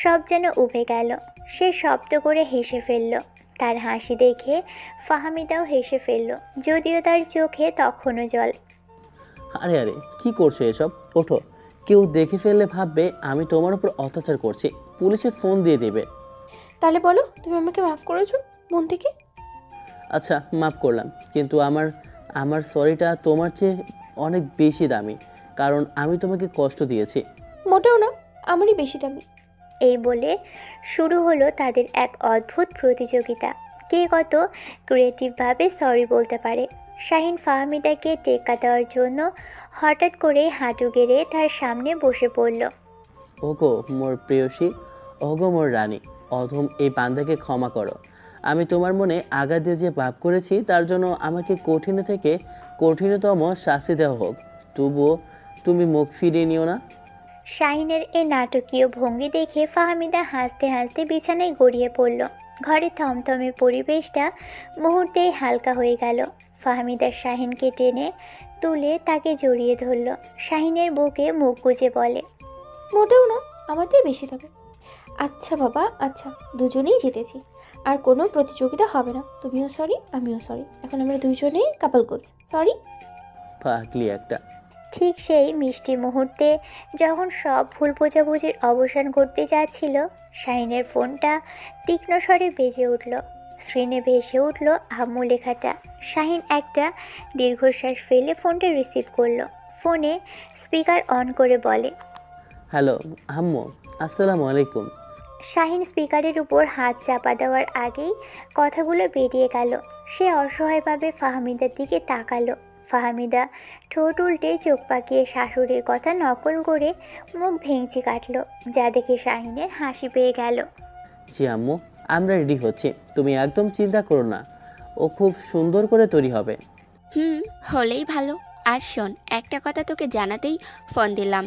সব যেন উবে গেল। সে শব্দ করে হেসে ফেলল। তার হাসি দেখে ফাহমিদাও হেসে ফেলল, যদিও তার চোখে তখনও জল। আরে আরে কি করছো এসব? ওঠো, কেউ দেখে ফেললে ভাববে আমি তোমার উপর অত্যাচার করছি, পুলিশে ফোন দিয়ে দেবে। তাহলে বলো তুমি আমাকে মাফ করেছো মন থেকে? আচ্ছা মাফ করলাম, কিন্তু আমার আমার সরিটা তোমার চেয়ে অনেক বেশি দামি, কারণ আমি তোমাকে কষ্ট দিয়েছি। মোটেও না, আমারই বেশি দামি। এই বলে শুরু হলো তাদের এক অদ্ভুত প্রতিযোগিতা, কে কত ক্রিয়েটিভভাবে সরি বলতে পারে। শাহিন ফাহমিদাকে টেক্কা দেওয়ার জন্য হঠাৎ করে হাঁটু গেড়ে তার সামনে বসে পড়ল। ওগো মোর প্রেয়সী, ওগো মোর রানী, অধম এই বান্দাকে ক্ষমা করো। আমি তোমার মনে আঘাত দিয়ে যে পাপ করেছি তার জন্য আমাকে কঠিন থেকে কঠিনতম শাস্তি দেওয়া হোক, তবুও তুমি মুখ ফিরিয়ে নিও না। শাহিনের এই নাটকীয় ভঙ্গি দেখে ফাহমিদা হাসতে হাসতে বিছানায় গড়িয়ে পড়ল। ঘরের থমথমে পরিবেশটা মুহূর্তেই হালকা হয়ে গেল। ফাহমিদা শাহিনকে টেনে তুলে তাকে জড়িয়ে ধরল। শাহিনের বুকে মুখ গুজে বলে, মোটেও না, আমারটাই বেশি দামি। আচ্ছা বাবা আচ্ছা, দুজনেই জিতেছি, আর কোনো প্রতিযোগিতা হবে না। তুমিও সরি আমিও সরি, এখন আমরা দুজনেই কাপল গোলস। সরি। পাগলি একটা। ঠিক সেই মিষ্টি মুহূর্তে যখন সব ভুল বোঝাবুঝির অবসান ঘটতে যাচ্ছিল, শাহিনের ফোনটা তীক্ষ্ণ স্বরে বেজে উঠল। স্ক্রিনে ভেসে উঠল আম্মু লেখাটা। শাহিন একটা দীর্ঘশ্বাস ফেলে ফোনটা রিসিভ করলো। ফোনে স্পিকার অন করে বলে, হ্যালো আম্মু, আসসালামু আলাইকুম। শাহিন স্পিকারের উপর হাত চাপা দেওয়ার আগেই কথাগুলো বেরিয়ে গেল। সে অসহায়ভাবে ফাহমিদার দিকে তাকালো। ফাহমিদা ঠোঁট উল্টে চোখ পাকিয়ে শাশুড়ির কথা নকল করে মুখ ভেঙচি কাটল, যা দেখে শাহিনের হাসি পেয়ে গেল। জি আম্মু, আমরা রেডি হচ্ছি, তুমি একদম চিন্তা করো না, ও খুব সুন্দর করে তৈরি হবে। হলেই ভালো। আর শোন, একটা কথা তোকে জানাতেই ফোন দিলাম।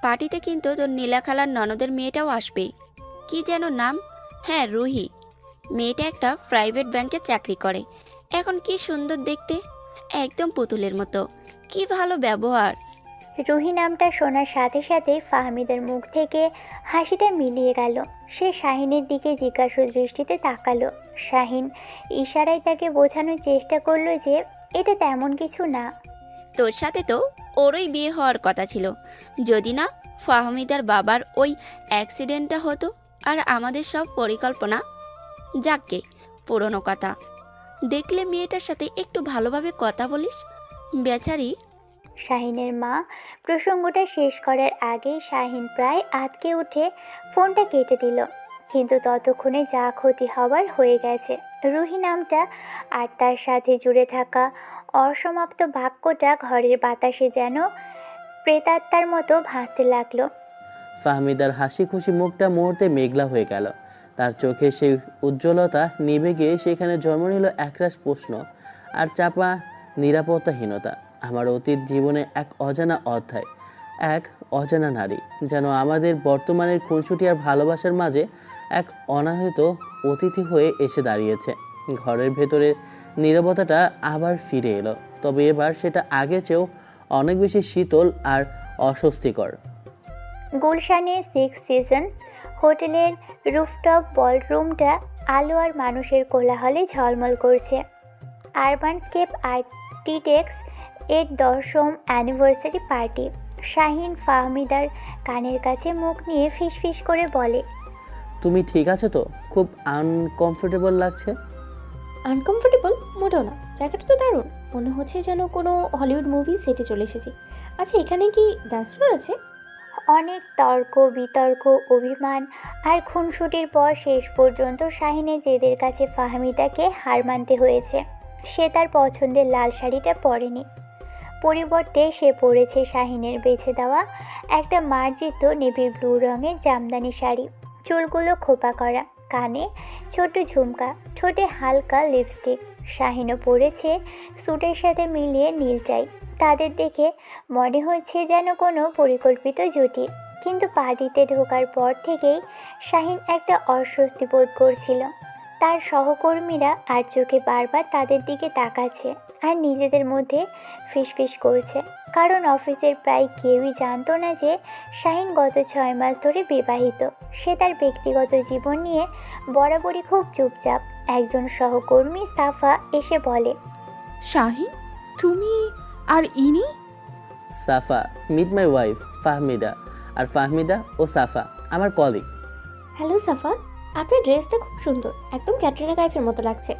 পার্টিতে কিন্তু তোর নীলাখালার ননদের মেয়েটাও আসবে। কি যেন নাম? হ্যাঁ, রুহি। মেয়েটা একটা প্রাইভেট ব্যাংকে চাকরি করে। এখন কি সুন্দর দেখতে, একদম পুতুলের মতো। কি ভালো ব্যবহার। রুহি নামটা শোনার সাথে সাথে ফাহমিদার মুখ থেকে হাসিটা মিলিয়ে গেল। সে শাহিনের দিকে জিজ্ঞাসু দৃষ্টিতে তাকালো। শাহিন ইশারায় তাকে বোঝানোর চেষ্টা করলো যে এটা তেমন কিছু না। তোর সাথে তো ওরই বিয়ে হওয়ার কথা ছিল, যদি না ফাহমিদার বাবার ওই অ্যাক্সিডেন্টটা হতো আর আমাদের সব পরিকল্পনা। যাকগে, পুরনো কথা। দেখলে মেয়েটার সাথে একটু ভালোভাবে কথা বলিস, বেচারি। শাহিনের মা প্রসঙ্গটা শেষ করার আগেই শাহিন প্রায় আটকে উঠে ফোনটা কেটে দিল। কিন্তু ততক্ষণে যা ক্ষতি হওয়ার হয়ে গেছে। রুহি নামটা আর তার সাথে জুড়ে থাকা অসমাপ্ত বাক্যটা ঘরের বাতাসে যেন প্রেতাত্মার মতো ভাসতে লাগলো। ফাহমিদার হাসি খুশি মুখটা মুহূর্তে মেঘলা হয়ে গেল। তার চোখে সেই উজ্জ্বলতা নিভে গিয়ে সেখানে জন্ম নিল একরাশ প্রশ্ন আর চাপা নিরাপত্তাহীনতা। আমার অতীত জীবনে এক অজানা অধ্যায়, এক অজানা নারী, যেন আমাদের বর্তমানের খুনসুটি আর ভালোবাসার মাঝে এক অনাহত অতিথি হয়ে এসে দাঁড়িয়েছে। ঘরের ভেতরের নীরবতাটা আবার ফিরে এলো, তবে এবার সেটা আগের চেয়েও অনেক বেশি শীতল আর অস্বস্তিকর। গুলশানে 6 সিজনস হোটেলের রুফটপ বলরুমটা আলো আর মানুষের কোলাহলে ঝলমল করছে। আরবানস্কেপ আর্কিটেক্টস এর 10ম অ্যানিভার্সারি পার্টি। শাহিন ফাহমিদার কানের কাছে মুখ নিয়ে ফিসফিস করে বলে, তুমি ঠিক আছো তো? খুব আনকমফোর্টেবল লাগছে। আনকমফোর্টেবল? মোটেও না, জায়গাটা তো দারুণ, মনে হচ্ছে যেন কোনো হলিউড মুভি সেটে চলে এসেছি। আচ্ছা, এখানে কি ডান্স ফ্লোর আছে? অনেক তর্ক বিতর্ক অভিমান আর খুনসুটির পর শেষ পর্যন্ত শাহিনের জেদের কাছে ফাহমিদাকে হার মানতে হয়েছে। সে তার পছন্দের লাল শাড়িটা পরেনি, পরিবর্তে সে পরেছে শাহিনের বেছে দেওয়া একটা মার্জিত নেভি ব্লু রঙের জামদানি শাড়ি। চুলগুলো খোপা করা, কানে ছোট ঝুমকা, ঠোঁটে হালকা লিপস্টিক। শাহিনও পরেছে স্যুটের সাথে মিলিয়ে নীল টাই। তাদের দেখে মনে হচ্ছে যেন কোনো পরিকল্পিত জুটি। কিন্তু পার্টিতে ঢোকার পর থেকেই শাহিন একটা অস্বস্তি বোধ করছিল। তার সহকর্মীরা আর চোখে বারবার তাদের দিকে তাকাচ্ছে আর নিজেদের মধ্যে ফিসফিস করছে, কারণ অফিসের প্রায় কেউই জানতো না যে শাহিন গত 6 মাস ধরে বিবাহিত। সে তার ব্যক্তিগত জীবন নিয়ে বরাবরই খুব চুপচাপ। একজন সহকর্মী সাফা এসে বলে, শাহিন, তুমি আর ইনি? সাফা, মিট মাই ওয়াইফ ফাহমিদা। আর ফাহমিদা ও সাফা আমার কলিগ। হ্যালো সাফা, আপনার ড্রেসটা খুব সুন্দর, একদম ক্যাটরিনা কাইফের মতো লাগছে।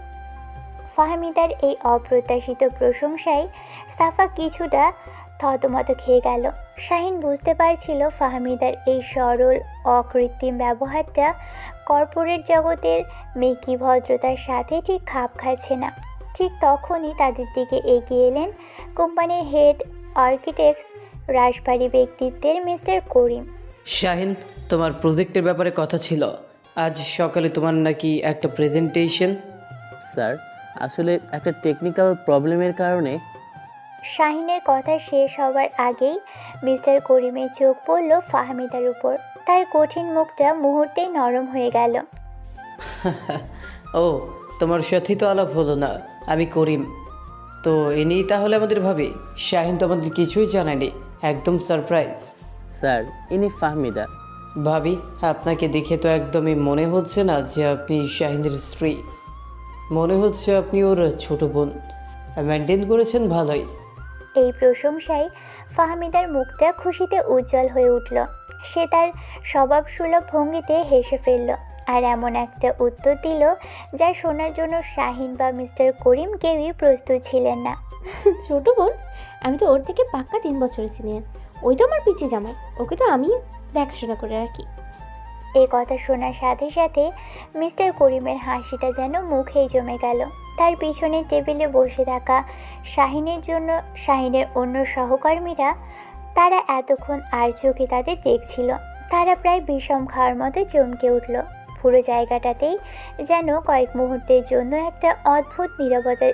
ফাহমিদার এই অপ্রত্যাশিত প্রশংসায় সাফা কিছুটা থতমত খেয়ে গেল। শাহিন বুঝতে পারছিল ফাহমিদার এই সরল অকৃত্রিম ব্যবহারটা কর্পোরেট জগতের মেকি ভদ্রতার সাথে ঠিক খাপ খাচ্ছে না। ঠিক তখনই তাদের দিকে এগিয়ে এলেন কোম্পানির হেড আর্কিটেক্টস, রাশভারী ব্যক্তিত্বের মিস্টার করিম। শাহিন, তোমার প্রজেক্টের ব্যাপারে কথা ছিল। আজ সকালে তোমার নাকি একটা প্রেজেন্টেশন। স্যার, আসলে একটা টেকনিক্যাল প্রবলেমের কারণে। শাহিনের কথা শেষ হওয়ার আগেই মিস্টার করিমের চোখ পড়ল ফাহমিদার উপর। তার কঠিন মুখটা মুহূর্তেই নরম হয়ে গেল। ও, তোমার সাথেই তো আলাপ হলো না। আমি করিম। তো এনেই তাহলে আমাদের ভাবি। শাহিন তো আমাদের কিছুই জানায়নি, একদম সারপ্রাইজ। স্যার, ইনি ফাহমিদা। ভাবি, আপনাকে দেখে তো একদমই মনে হচ্ছে না যে আপনি শাহিনের স্ত্রী। মনে হচ্ছে আপনি ওর ছোট বোন। মেনটেন করেছেন ভালোই। এই প্রশংসায় ফাহমিদার মুখটা খুশিতে উজ্জ্বল হয়ে উঠল। সে তার স্বভাবসুলভ ভঙ্গিতে হেসে ফেলল আর এমন একটা উত্তর দিল যা শোনার জন্য শাহিন বা মিস্টার করিম কেউই প্রস্তুত ছিলেন না। ছোট বোন? আমি তো ওর থেকে পাক্কা 3 বছরের সিনিয়র। ওই তো আমার পিচি জামাই, ওকে তো আমি দেখাশোনা করে রাখি। এই কথা শোনার সাথে সাথে মিস্টার করিমের হাসিটা যেন মুখেই জমে গেল। তার পিছনের টেবিলে বসে থাকা শাহিনের অন্য সহকর্মীরা, তারা এতক্ষণ আর চোখে তাদের দেখছিল। তারা প্রায় বিষম খাওয়ার মতো চমকে উঠল। পুরো জায়গাটাতেই যেন কয়েক মুহূর্তের জন্য একটা অদ্ভুত নীরবতা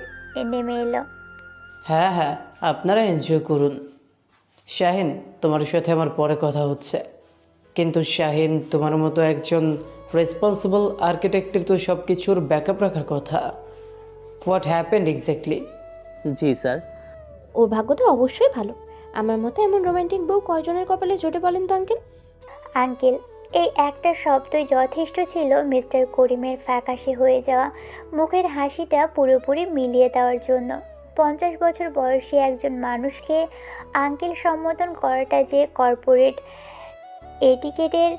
নেমে এলো। হ্যাঁ হ্যাঁ, আপনারা এনজয় করুন। শাহিন, তোমার সাথে আমার পরে কথা হচ্ছে। কিন্তু শাহিন, তোমার মতো একজন রেসপন্সিবল আর্কিটেক্টের তো সব কিছুর ব্যাকআপ রাখার কথা। What happened exactly? জি স্যার। ওর ভাগ্য তো অবশ্যই ভালো। আমার মতো এমন রোমান্টিক বউ কয়জনের কপালে জোটে বলেন তো আঙ্কেল? আঙ্কেল, এই একটা শব্দই যথেষ্ট ছিল মিস্টার করিমের ফ্যাকাশে হয়ে যাওয়া মুখের হাসিটা পুরোপুরি মিলিয়ে দেওয়ার জন্য। 50 বছর বয়সী একজন মানুষকে আঙ্কেল সম্বোধন করাটা যে কর্পোরেট এটিকেটের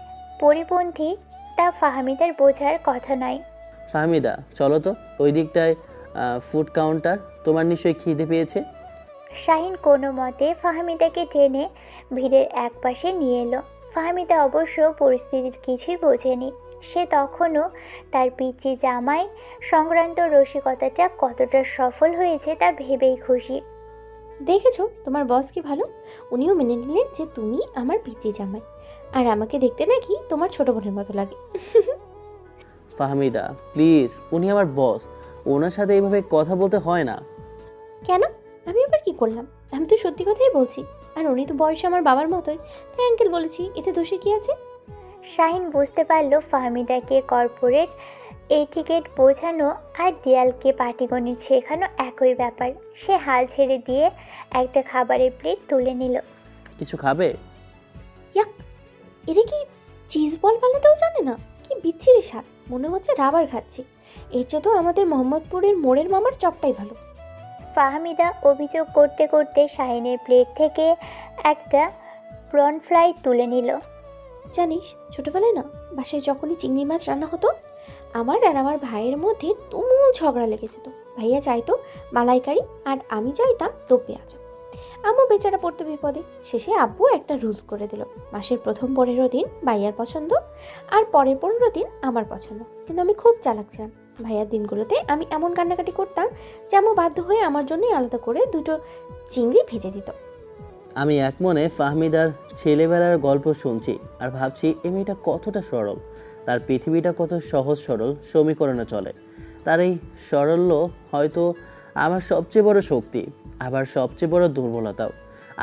পরিপন্থী তা ফাহমিদার বোঝার কথা নয়। ফাহমিদা, চলো তো, ওই দিকটায় ফুড কাউন্টার। তোমার নিশ্চয়ই খিদে পেয়েছে। শাহিন কোনো মতে ফাহমিদাকে টেনে ভিড়ের একপাশে নিয়ে এলো। ফাহমিদা অবশ্য পরিস্থিতির কিছুই বোঝেনি। সে তখনও তার পিচি জামাই সংক্রান্ত রসিকতাটা কতটা সফল হয়েছে তা ভেবেই খুশি। দেখেছো তোমার বস কি ভালো, উনিও মেনে নিলেন যে তুমি আমার পিচি জামাই, আর আমাকে দেখতে নাকি তোমার ছোট বোনের মতো লাগে। ফাহমিদা প্লিজ, উনি আমার বস, ওনার সাথে এইভাবে কথা বলতে হয় না। কেন? আমি আবার কি করলাম? আমি তো সত্যি কথাই বলছি। আর উনি তো বয়সে আমার বাবার মতোই, তাই আঙ্কেল বলেছি, এতে দোষের কি আছে? শাহিন বুঝতে পারল ফাহমিদাকে কর্পোরেট এটিকেট বোঝানো আর দেয়ালকে পাটিগণিত শেখানো একই ব্যাপার। সে হাল ছেড়ে দিয়ে একটা খাবারের প্লেট তুলে নিল। কিছু খাবে? ইয়াক, এটা কি চিজ বল বানাতেও জানে না? কি বিচ্ছিরি স্বাদ, মনে হচ্ছে রাবার খাচ্ছি। এর চেয়ে তো আমাদের মোহাম্মদপুরের মোড়ের মামার চপটাই ভালো। ফাহমিদা অভিযোগ করতে করতে শাহিনের প্লেট থেকে একটা প্রন ফ্রাই তুলে নিল। জানিস, ছোটোবেলায় না বাসায় যখনই চিংড়ি মাছ রান্না হতো, আমার আর আমার ভাইয়ের মধ্যে তুমুল ঝগড়া লেগে যেত। ভাইয়া চাইতো মালাইকারি আর আমি চাইতাম দো পেঁয়াজ। আম্মু বেচারা পড়তো বিপদে। শেষে আব্বু একটা রুল করে দিল, মাসের প্রথম 15 দিন ভাইয়ার পছন্দ আর পরের 15 দিন আমার পছন্দ। কিন্তু আমি খুব চালাক ছিলাম। ভাইয়ার দিনগুলোতে আমি এমন কান্নাকাটি করতাম যে আম্মু বাধ্য হয়ে আমার জন্যই আলাদা করে 2টো চিংড়ি ভেজে দিত। আমি এক মনে ফাহমিদার ছেলেবেলার গল্প শুনছি আর ভাবছি এই মেয়েটা কতটা সরল, তার পৃথিবীটা কত সহজ সরল সমীকরণে চলে। তার এই সরল্য হয়তো আমার সবচেয়ে বড় শক্তি, আবার সবচেয়ে বড় দুর্বলতাও।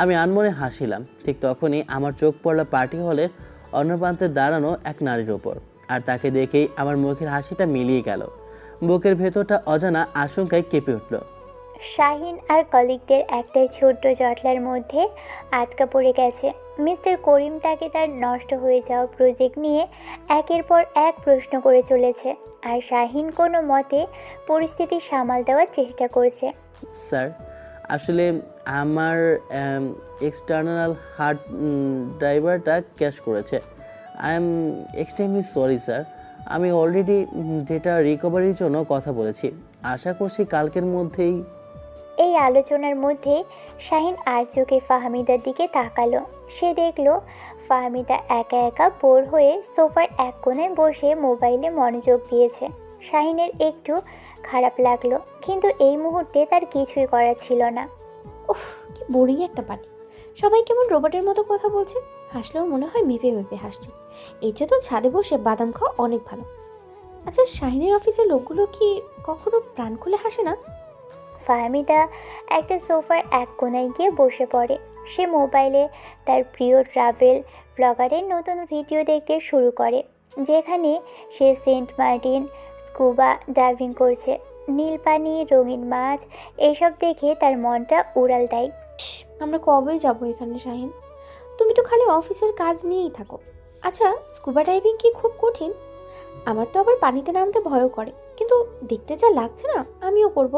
আমি আনমনে হাসিলাম। ঠিক তখনই আমার চোখ পড়ল পার্টি হলের অন্য প্রান্তে দাঁড়ানো এক নারীর ওপর, আর তাকে দেখেই আমার মুখের হাসিটা মিলিয়ে গেল। বুকের ভেতরটা অজানা আশঙ্কায় কেঁপে উঠল। শাহিন আর কলিগদের একটা ছোট্ট জটলার মধ্যে আটকা পড়ে গেছে। মিস্টার করিম তাকে তার নষ্ট হয়ে যাওয়া প্রজেক্ট নিয়ে একের পর এক প্রশ্ন করে চলেছে, আর শাহিন কোনো মতে পরিস্থিতি সামাল দেওয়ার চেষ্টা করছে। স্যার, আসলে আমার এক্সটার্নাল হার্ড ড্রাইভারটা ক্যাশ করেছে। I am extremely sorry sir. আমি অলরেডি ডেটা রিকভারির জন্য কথা বলেছি। আশা করছি কালকের মধ্যেই। এই আলোচনার মধ্যে শাহিন আর চোখে ফাহমিদার দিকে তাকালো। সে দেখলো ফাহমিদা একা একা বোর হয়ে সোফার এক কোণে বসে মোবাইলে মনোযোগ দিয়েছে। শাহিনের একটু খারাপ লাগলো, কিন্তু এই মুহূর্তে তার কিছুই করার ছিল না। উফ, কি বোরিং একটা পার্টি। সবাই কেমন রোবটের মতো কথা বলছে, হাসলেও মনে হয় মেপে মেপে হাসছে। এর চেয়ে তো ছাদে বসে বাদাম খাওয়া অনেক ভালো। আচ্ছা, শাহিনের অফিসের লোকগুলো কি কখনো প্রাণ খুলে হাসে না? ফাহমিদা একটা সোফার এক কোণায় গিয়ে বসে পড়ে। সে মোবাইলে তার প্রিয় ট্রাভেল ব্লগারের নতুন ভিডিও দেখতে শুরু করে, যেখানে সে সেন্ট মার্টিন স্কুবা ডাইভিং করছে। নীল পানি, রঙিন মাছ, এইসব দেখে তার মনটা উড়াল দেয়। আমরা কবে যাব এখানে শাহিন? তুমি তো খালি অফিসের কাজ নিয়েই থাকো। আচ্ছা, স্কুবা ডাইভিং কি খুব কঠিন? আমার তো আবার পানিতে নামতে ভয়ও করে, কিন্তু দেখতে যা লাগছে না, আমিও করব।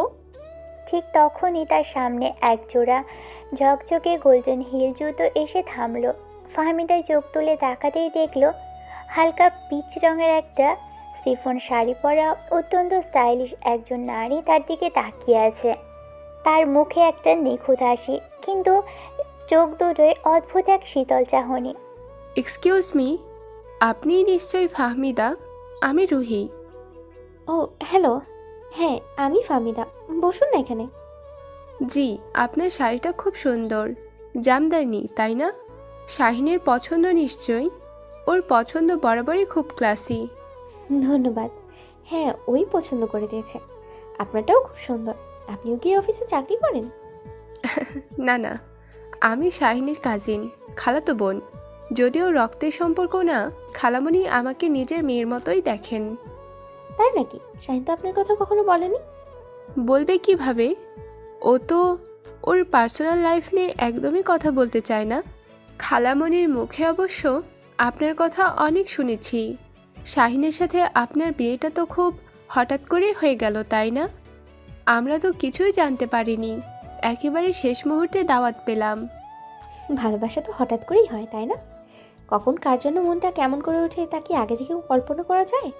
ঠিক তখনই তার সামনে এক জোড়া ঝকঝকে গোল্ডেন হিল জুতো এসে থামলো। ফাহমিদায় চোখ তুলে তাকাতেই দেখলো হালকা পিচ রঙের একটা সিফন শাড়ি পরা অত্যন্ত স্টাইলিশ একজন নারী তার দিকে তাকিয়ে আছে। তার মুখে একটা নিখুঁত হাসি, কিন্তু চোখ দুটোয় অদ্ভুত এক শীতল চাহনি। এক্সকিউজ মি, আপনি নিশ্চয়ই ফাহমিদা? আমি রুহি। ও হ্যালো, হ্যাঁ আমি ফাহমিদা। বসুন না এখানে। জি, আপনার শাড়িটা খুব সুন্দর। জামদানি, তাই না? শাহিনের পছন্দ নিশ্চয়ই। ওর পছন্দ বরাবরই খুব ক্লাসি। ধন্যবাদ। হ্যাঁ, ওই পছন্দ করে দিয়েছে। আপনারটাও খুব সুন্দর। আপনিও কি অফিসে চাকরি করেন? না না, আমি শাহিনের কাজিন, খালাতো বোন। যদিও রক্তের সম্পর্ক না, খালামণি আমাকে নিজের মেয়ের মতোই দেখেন। তাই নাকি? শাহিন তো আপনার কথা কখনো বলেনি। বলবে কিভাবে? ও তো ওর পার্সোনাল লাইফ নিয়ে একদমই কথা বলতে চায় না। খালামণির মুখে অবশ্য আপনার কথা অনেক শুনেছি। শাহিনের সাথে আপনার বিয়েটা তো খুব হঠাৎ করেই হয়ে গেল, তাই না? আমরা তো কিছুই জানতে পারিনি, একেবারে শেষ মুহূর্তে দাওয়াত পেলাম। ভালোবাসা তো হঠাৎ করেই হয়, তাই না? কখন কার জন্য মনটা কেমন করে ওঠে তা কি আগে থেকেও কল্পনা করা যায়?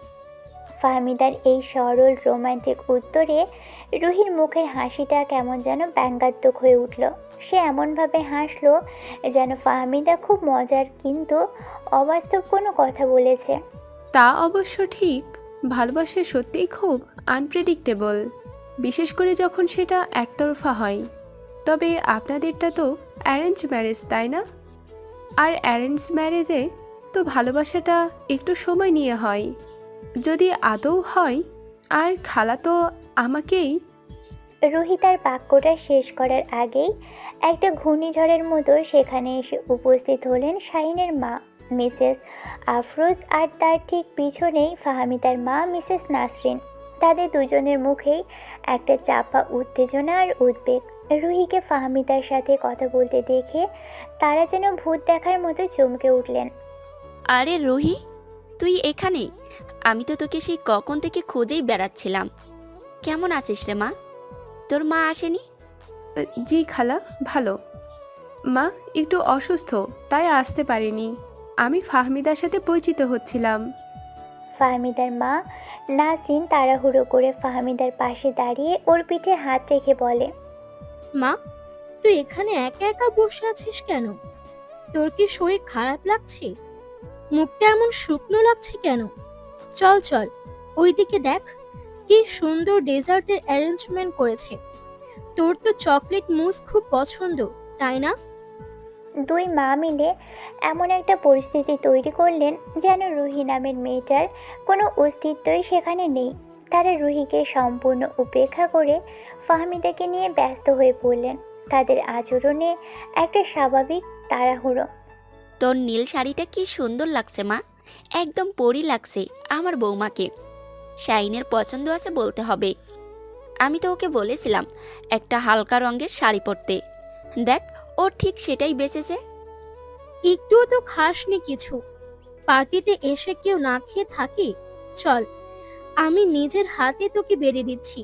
ফাহমিদার এই সরল রোমান্টিক উত্তরে রুহির মুখের হাসিটা কেমন যেন ব্যঙ্গাত্মক হয়ে উঠল। সে এমনভাবে হাসলো যেন ফাহমিদা খুব মজার কিন্তু অবাস্তব কোনো কথা বলেছে। তা অবশ্য ঠিক, ভালোবাসা সত্যিই খুব আনপ্রেডিক্টেবল, বিশেষ করে যখন সেটা একতরফা হয়। তবে আপনাদেরটা তো অ্যারেঞ্জ ম্যারেজ, তাই না? আর অ্যারেঞ্জ ম্যারেজে তো ভালোবাসাটা একটু সময় নিয়ে হয়, যদি আদৌ হয়। আর খালা তো আমাকেই। রুহি তার বাক্যটা শেষ করার আগেই একটা ঘূর্ণিঝড়ের মতো সেখানে এসে উপস্থিত হলেন শাহিনের মা মিসেস আফরোজ, আর তার ঠিক পিছনেই ফাহমিদার মা মিসেস নাসরিন। তাদের দুজনের মুখেই একটা চাপা উত্তেজনা আর উদ্বেগ। রুহিকে ফাহমিদার সাথে কথা বলতে দেখে তারা যেন ভূত দেখার মতো চমকে উঠলেন। আরে রুহি, তুই এখানে? আমি তো তোকে সেই কখন থেকে খুঁজেই বেড়াচ্ছিলাম। কেমন আছিস রে মা? তোর মা আসেনি? জি খালা, ভালো। মা একটু অসুস্থ, তাই আসতে পারিনি। আমি ফাহমিদার সাথে পরিচিত হচ্ছিলাম। ফাহমিদার মা নাসরিন তাড়াহুড়ো করে ফাহমিদার পাশে দাঁড়িয়ে ওর পিঠে হাত রেখে বলে, মা, তুই এখানে একা একা বসে আছিস কেন? তোর কি শরীর খারাপ লাগছে? মুখটা এমন শুকনো লাগছে কেন? চল চল, ওইদিকে দেখ, কি সুন্দর ডেজার্টের অ্যারেঞ্জমেন্ট করেছে। তোর তো চকলেট মুস খুব পছন্দ, তাই না? দুই মা মিলে এমন একটা পরিস্থিতি তৈরি করলেন যেন রুহি নামের মেয়েটার কোনো অস্তিত্বই সেখানে নেই। তারা রুহিকে সম্পূর্ণ উপেক্ষা করে ফাহমিদাকে নিয়ে ব্যস্ত হয়ে পড়লেন। তাদের আচরণে একটা স্বাভাবিক তাড়াহুড়ো। তোর নীল শাড়িটা কি সুন্দর লাগছে মা, একদম পরি লাগছে আমার বৌমাকে। শাইনের পছন্দ আছে বলতে হবে। আমি তো ওকে বলেছিলাম একটা হালকা রঙের শাড়ি পরতে, দেখ ও ঠিক সেটাই বেচেছে। একটুও তো খাসনি কিছু। পার্টিতে এসে কেউ না খেয়ে থাকে? চল, আমি নিজের হাতে তোকে বেড়ে দিচ্ছি।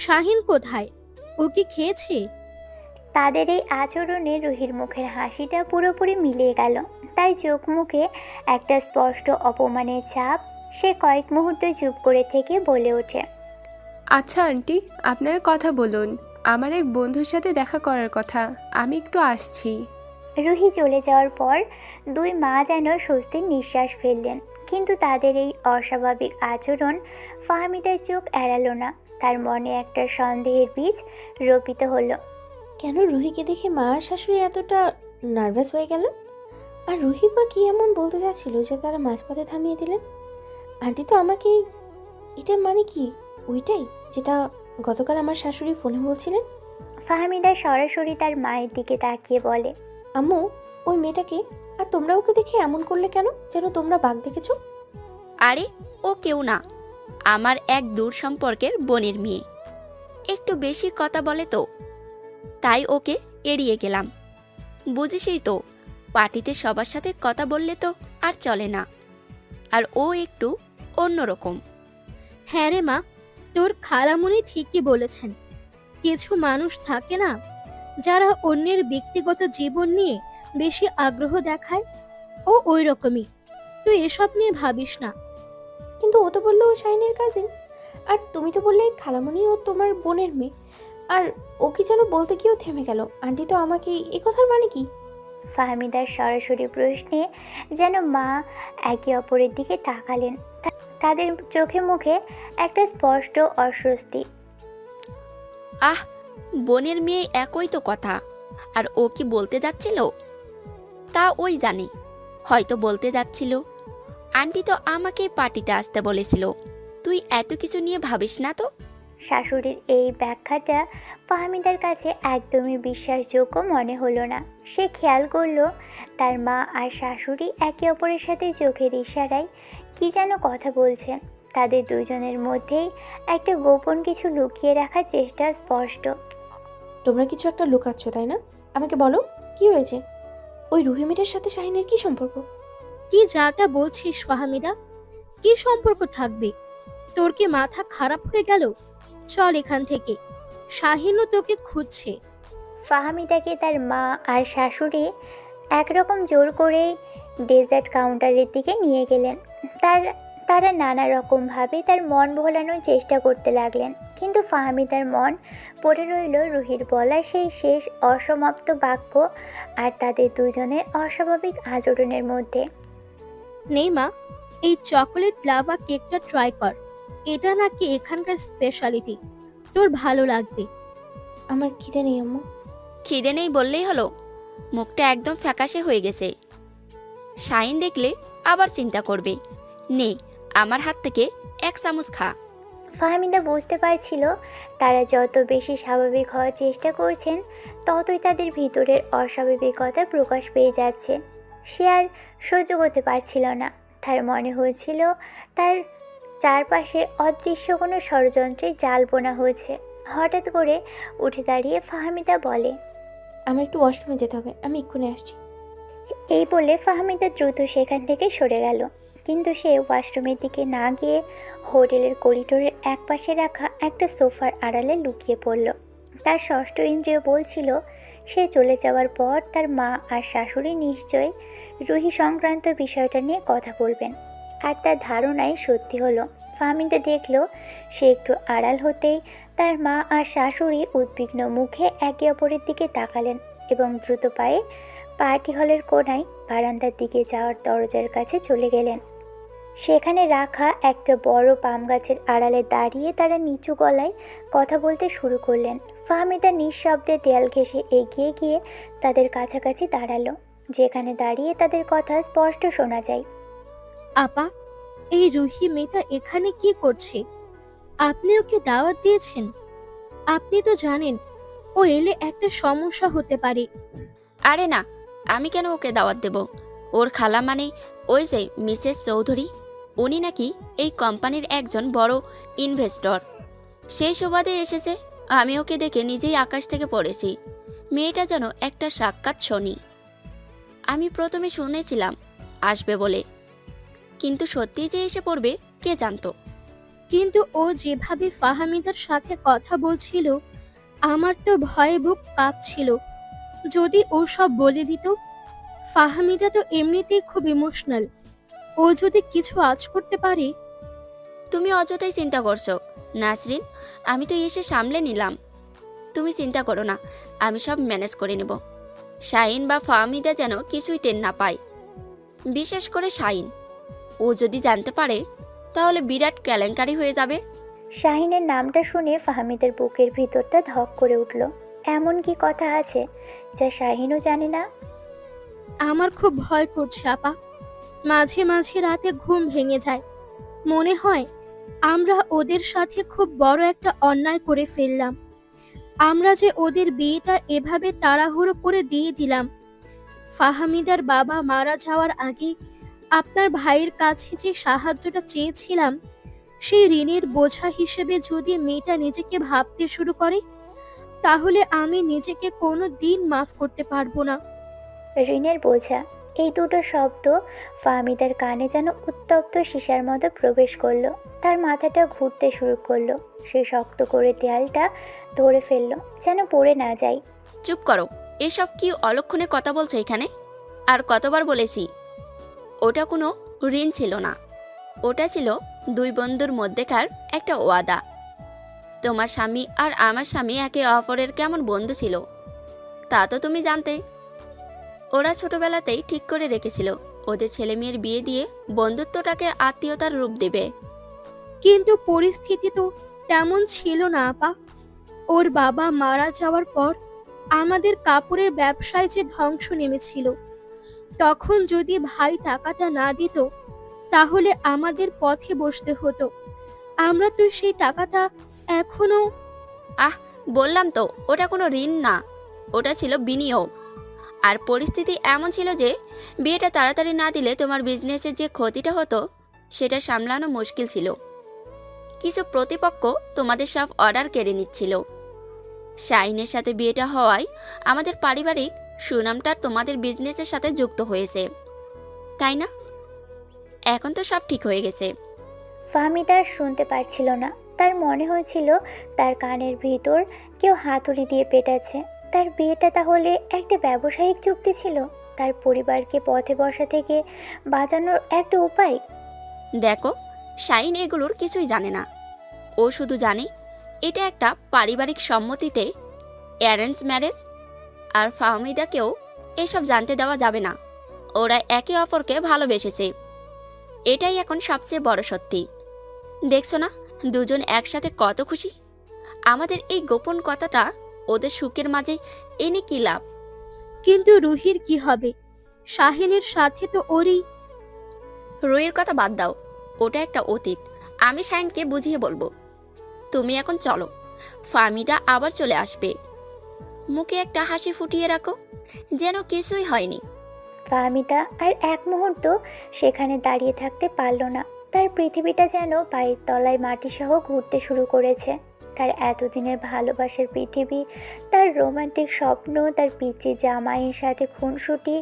শাহিন কোথায়? ও কি খেয়েছে? তাদের এই আচরণে রুহির মুখের হাসিটা পুরোপুরি মিলিয়ে গেল। তার চোখ মুখে একটা স্পষ্ট অপমানের ছাপ। সে কয়েক মুহূর্ত চুপ করে থেকে বলে ওঠে, আচ্ছা আন্টি, আপনার কথা বলুন। আমার এক বন্ধুর সাথে দেখা করার কথা, আমি একটু আসছি। রুহি চলে যাওয়ার পর দুই মা যেন স্বস্তির নিঃশ্বাস ফেললেন। কিন্তু তাদের এই অস্বাভাবিক আচরণ ফাহমিদার চোখ এড়ালো না। তার মনে একটা সন্দেহের বীজ রোপিত হলো। কেন রুহিকে দেখে মা আর শাশুড়ি এতটা নার্ভাস হয়ে গেল? আর রুহি বা কি এমন বলতে চাচ্ছিল যে তারা মাঝপথে থামিয়ে দিলেন? আন্টি তো আমাকে, এটার মানে কি ওইটাই যেটা গতকাল আমার শাশুড়ি ফোনে বলছিলেন? ফাহমিদা সরাসরি তার মায়ের দিকে তাকিয়ে বলে, আম্মু, ওই মেয়েটাকে, আর তোমরা ওকে দেখে এমন করলে কেন, যেন তোমরা বাঘ দেখেছো? আরে ও কেউ না, আমার এক দূর সম্পর্কের বোনের মেয়ে। একটু বেশি কথা বলে তো, তাই ওকে এড়িয়ে গেলাম। বুঝিসই তো, পার্টিতে সবার সাথে কথা বললে তো আর চলে না। আর ও একটু অন্যরকম। হ্যাঁ রে মা, তোর খালামুনি ঠিকই বলেছেন। কিছু মানুষ থাকে না যারা অন্যের ব্যক্তিগত জীবন নিয়ে বেশি আগ্রহ দেখায়। ও ওই রকমই, তুই এসব নিয়ে ভাবিস না। কিন্তু ও তো বললো ও শাহিনের কাজিন, আর তুমি তো বললে খালামণি ও তোমার বোনের মেয়ে। আর ও কি যেন বলতে গিয়েও থেমে গেল। আন্টি তো আমাকে, এ কথার মানে কি? ফাহমিদার সরাসরি প্রশ্নে যেন মা একে অপরের দিকে তাকালেন। তাদের চোখে মুখে একটা স্পষ্ট অস্বস্তি। আহ, বোনের মেয়ে একই তো কথা। আর ও কি বলতে যাচ্ছিল তা ওই জানে, হয়তো বলতে যাচ্ছিল আন্টি তো আমাকে পার্টিতে আসতে বলেছিল, তুই এত কিছু নিয়ে ভাবিস না তো। শাশুড়ির এই ব্যাখ্যাটা ফাহমিদার কাছে একদমই বিশ্বাসযোগ্য মনে হলো না। সে খেয়াল করলো তার মা আর শাশুড়ি একে অপরের সাথে চোখের ইশারায় কি যেন কথা বলছেন। তাদের দুজনের মধ্যেই একটা গোপন কিছু লুকিয়ে রাখার চেষ্টা স্পষ্ট। তোমরা কিছু একটা লুকাচ্ছ, তাই না? আমাকে বলো, কি হয়েছে? ওই রুহি মেয়েটার সাথে শাহিনের কি সম্পর্ক? কি যা তা বলছিস ফাহমিদা? কি সম্পর্ক থাকবে? তোর কি মাথা খারাপ হয়ে গেল? চল এখান থেকে, শাহিনও তোকে খুঁজছে। ফাহমিদাকে তার মা আর শাশুড়ি একরকম জোর করে ডেজার্ট কাউন্টারের দিকে নিয়ে গেলেন। তারা নানা রকমভাবে তার মন ভোলানোর চেষ্টা করতে লাগলেন। কিন্তু ফাহমিদার মন পড়ে রইল রুহির বলা সেই শেষ অসমাপ্ত বাক্য আর তাদের দুজনের অস্বাভাবিক আচরণের মধ্যে। নেই মা, এই চকোলেট লাভা কেকটা ট্রাই কর। এটা নাকি এখানকার স্পেশালিটি, তোর ভালো লাগবে। আমার খিদে নেই আম্মু। খিদে নেই বললেই হলো? মুখটা একদম ফ্যাকাশে হয়ে গেছে। শাইন দেখলে আবার চিন্তা করবে। নে, আমার হাত থেকে এক চামচ খা। ফাহমিদা বুঝতে পারছিল তারা যত বেশি স্বাভাবিক হওয়ার চেষ্টা করছেন ততই তাদের ভিতরের অস্বাভাবিকতা প্রকাশ পেয়ে যাচ্ছে। সে আর সহ্য করতে পারছিল না। তার মনে হয়েছিল তার চারপাশে অদৃশ্য কোনো ষড়যন্ত্রে জাল বোনা হয়েছে। হঠাৎ করে উঠে দাঁড়িয়ে ফাহমিদা বলে, আমার একটু ওয়াশরুমে যেতে হবে, আমি এক্ষুনি আসছি। এই বলে ফাহমিদা দ্রুত সেখান থেকে সরে গেল। কিন্তু সে ওয়াশরুমের দিকে না গিয়ে হোটেলের করিডোরের একপাশে রাখা একটা সোফার আড়ালে লুকিয়ে পড়ল। তার ষষ্ঠ ইন্দ্রিয় বলছিল সে চলে যাওয়ার পর তার মা আর শাশুড়ি নিশ্চয়ই রুহি সংক্রান্ত বিষয়টা নিয়ে কথা বলবেন। আর তার ধারণাই সত্যি হলো। ফাহমিদা দেখল সে একটু আড়াল হতেই তার মা আর শাশুড়ি উদ্বিগ্ন মুখে একে অপরের দিকে তাকালেন এবং দ্রুত পায়ে পার্টি হলের কোণায় বারান্দার দিকে যাওয়ার দরজার কাছে চলে গেলেন। সেখানে রাখা একটা বড় পাম গাছের আড়ালে দাঁড়িয়ে তারা নিচু গলায় কথা বলতে শুরু করলেন। ফাহমিদা নিঃশব্দে দেয়াল ঘেঁষে এগিয়ে গিয়ে তাদের কাছাকাছি দাঁড়ালো, যেখানে দাঁড়িয়ে তাদের কথা স্পষ্ট শোনা যায়। আপা, এই রুহি মেয়েটা এখানে কি করছে? আপনি ওকে দাওয়াত দিয়েছেন? আপনি তো জানেন ও এলে একটা সমস্যা হতে পারে। আরে না, আমি কেন ওকে দাওয়াত দেব? ওর খালা মানে ওই যে মিসেস চৌধুরী, উনি নাকি এই কোম্পানির একজন বড় ইনভেস্টর। সেই সুবাদে এসেছে। আমি ওকে দেখে নিজেই আকাশ থেকে পড়েছি। মেয়েটা যেন একটা সাক্ষাৎ শনি। আমি প্রথমে শুনেছিলাম আসবে বলে, কিন্তু সত্যিই যে এসে পড়বে কে জানতো। কিন্তু ও যেভাবে ফাহামিদার সাথে কথা বলছিল, আমার তো ভয়ে বুক কাঁপছিল। যদি ও সব বলে দিত। ফাহামিদা তো এমনিতেই খুব ইমোশনাল, ও যদি কিছু আজ করতে পারে। তুমি অযথাই চিন্তা করছো নাসরিন, আমি তো এসে সামলে নিলাম। তুমি চিন্তা করো না, আমি সব ম্যানেজ করে নেব। শাহিন বা ফাহমিদা যেন কিছুই টের না পায়, বিশেষ করে শাহিন। ও যদি জানতে পারে তাহলে বিরাট কেলেঙ্কারি হয়ে যাবে। শাহিনের নামটা শুনে ফাহমিদের বুকের ভিতরটা ধক করে উঠল। এমন কি কথা আছে যা শাহিনও জানে না? আমার খুব ভয় করছে আপা। মাঝে মাঝে রাতে ঘুম ভেঙে যায়, মনে হয় আমরা ওদের সাথে খুব বড় একটা অন্যায় করে ফেললাম। আমরা যে ওদের বিয়েটা এভাবে তাড়াহুড়ো করে দিয়ে দিলাম। ফাহামিদার বাবা মারা যাওয়ার আগে আপনার ভাইয়ের কাছে যে সাহায্যটা চেয়েছিলাম, সেই ঋণের বোঝা হিসেবে যদি মেয়েটা নিজেকে ভাবতে শুরু করে, তাহলে আমি নিজেকে কোনো দিন মাফ করতে পারবো না। ঋণের বোঝা, এই দুটো শব্দ ফাহমিদার কানে যেন উত্তপ্ত সীসার মতো প্রবেশ করলো। তার মাথাটা ঘুরতে শুরু করলো। সে শক্ত করে দেয়ালটা ধরে ফেললো, যেন পড়ে না যায়। চুপ করো, এসব কি অলক্ষণে কথা বলছো এখানে? আর কতবার বলেছি, ওটা কোনো ঋণ ছিল না, ওটা ছিল দুই বন্ধুর মধ্যেকার একটা ওয়াদা। তোমার স্বামী আর আমার স্বামী একে অপরের কেমন বন্ধু ছিল তা তো তুমি জানতে। ওরা ছোটবেলাতেই ঠিক করে রেখেছিল ওদের ছেলে মেয়ের বিয়ে দিয়ে বন্ধুত্বটাকে আত্মীয়তার রূপ দেবে। কিন্তু পরিস্থিতি তো তেমন ছিল না আপা। ওর বাবা মারা যাওয়ার পর আমাদের কাপড়ের ব্যবসায় যে ধ্বংস নেমেছিল, তখন যদি ভাই টাকাটা না দিত, তাহলে আমাদের পথে বসতে হতো। আমরা তো সেই টাকাটা এখনো। আহ, বললাম তো ওটা কোনো ঋণ না, ওটা ছিল বিনিয়োগ। আর পরিস্থিতি এমন ছিল যে বিয়েটা তাড়াতাড়ি না দিলে তোমার বিজনেসের যে ক্ষতিটা হতো সেটা সামলানো মুশকিল ছিল। কিছু প্রতিপক্ষ তোমাদের সব অর্ডার কেড়ে নিচ্ছিল। শাহিনের সাথে বিয়েটা হওয়ায় আমাদের পারিবারিক সুনামটা তোমাদের বিজনেসের সাথে যুক্ত হয়েছে, তাই না? এখন তো সব ঠিক হয়ে গেছে। ফাহমিদা আর শুনতে পারছিল না। তার মনে হয়েছিল তার কানের ভিতর কেউ হাতুড়ি দিয়ে পেটাচ্ছে। তার বিয়েটা তাহলে একটা ব্যবসায়িক চুক্তি ছিল, তার পরিবারকে পথে বসা থেকে বাঁচানোর একটা উপায়। দেখো, শাহিন এগুলোর কিছুই জানে না। ও শুধু জানে এটা একটা পারিবারিক সম্মতিতে অ্যারেঞ্জ ম্যারেজ। আর ফাহমিদাকেও এসব জানতে দেওয়া যাবে না। ওরা একে অপরকে ভালোবেসেছে, এটাই এখন সবচেয়ে বড় সত্যি। দেখছো না দুজন একসাথে কত খুশি। আমাদের এই গোপন কথাটা ওদের সুখের মাঝে এনে কি লাভ? কিন্তু রুহির কি হবে? শাহিনের সাথে তো ওরই। রুহির কথা বাদ দাও, ওটা একটা অতীত। আমি শাহিনকে বুঝিয়ে বলবো। তুমি এখন চলো, ফাহমিদা আবার চলে আসবে। মুখে একটা হাসি ফুটিয়ে রাখো, যেন কিছুই হয়নি। ফাহমিদা আর এক মুহূর্ত সেখানে দাঁড়িয়ে থাকতে পারল না। তার পৃথিবীটা যেন পায়ের তলায় মাটিসহ ঘুরতে শুরু করেছে। তার এতদিনের ভালোবাসার পৃথিবী, তার রোমান্টিক স্বপ্ন, তার পিচি জামাইয়ের সাথে খুনসুটি,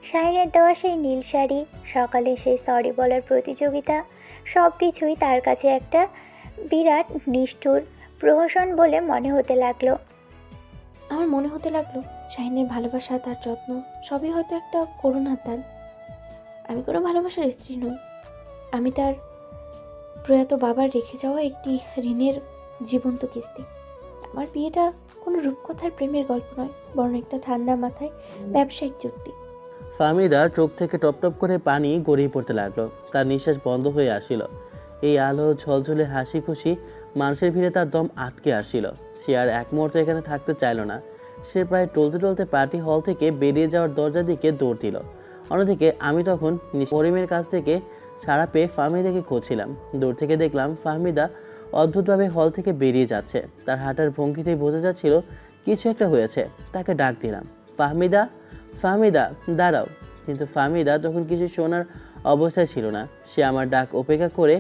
শাহিনের দেওয়া সেই নীল শাড়ি, সকালে সেই সরি বলার প্রতিযোগিতা, সব কিছুই তার কাছে একটা বিরাট নিষ্ঠুর প্রহসন বলে মনে হতে লাগলো। আমার মনে হতে লাগলো শাহিনের ভালোবাসা, তার যত্ন সবই হয়তো একটা করুণার দান। আমি কোনো ভালোবাসার স্ত্রী নই, আমি তার প্রয়াত বাবার রেখে যাওয়া একটি ঋণের জীবন্ত কিস্তি। আমার বিয়েটা কোনো রূপকথার প্রেমের গল্প নয়, বরং একটা ঠান্ডা মাথায় ব্যবসায়িক চুক্তি। ফাহমিদার চোখ থেকে টপ টপ করে পানি গড়িয়ে পড়তে লাগলো। তার নিঃশ্বাস বন্ধ হয়ে আসছিল। এই আলো ঝলঝলে হাসি খুশি মানুষের ভিড়ে তার দম আটকে আসছিল। সে আর এক মুহূর্ত এখানে থাকতে চাইল না। সে প্রায় টলতে টলতে পার্টি হল থেকে বেরিয়ে যাওয়ার দরজার দিকে দৌড় দিল। অন্যদিকে আমি তখন পরিমের কাছ থেকে ছাড়া পেয়ে ফাহমিদাকে খুঁজছিলাম। দূর থেকে দেখলাম ফাহমিদা অদ্ভুতভাবে হল থেকে বেরিয়ে যাচ্ছে। তার হাঁটার ভঙ্গিতেই বোঝা যাচ্ছিল কিছু একটা হয়েছে। তাকে ডাক দিলাম, ফাহমিদা, ফাহমিদা, দাঁড়াও। কিন্তু ফাহমিদা তখন কিছু শোনার অবস্থায় ছিল না। সে আমার ডাক উপেক্ষা করে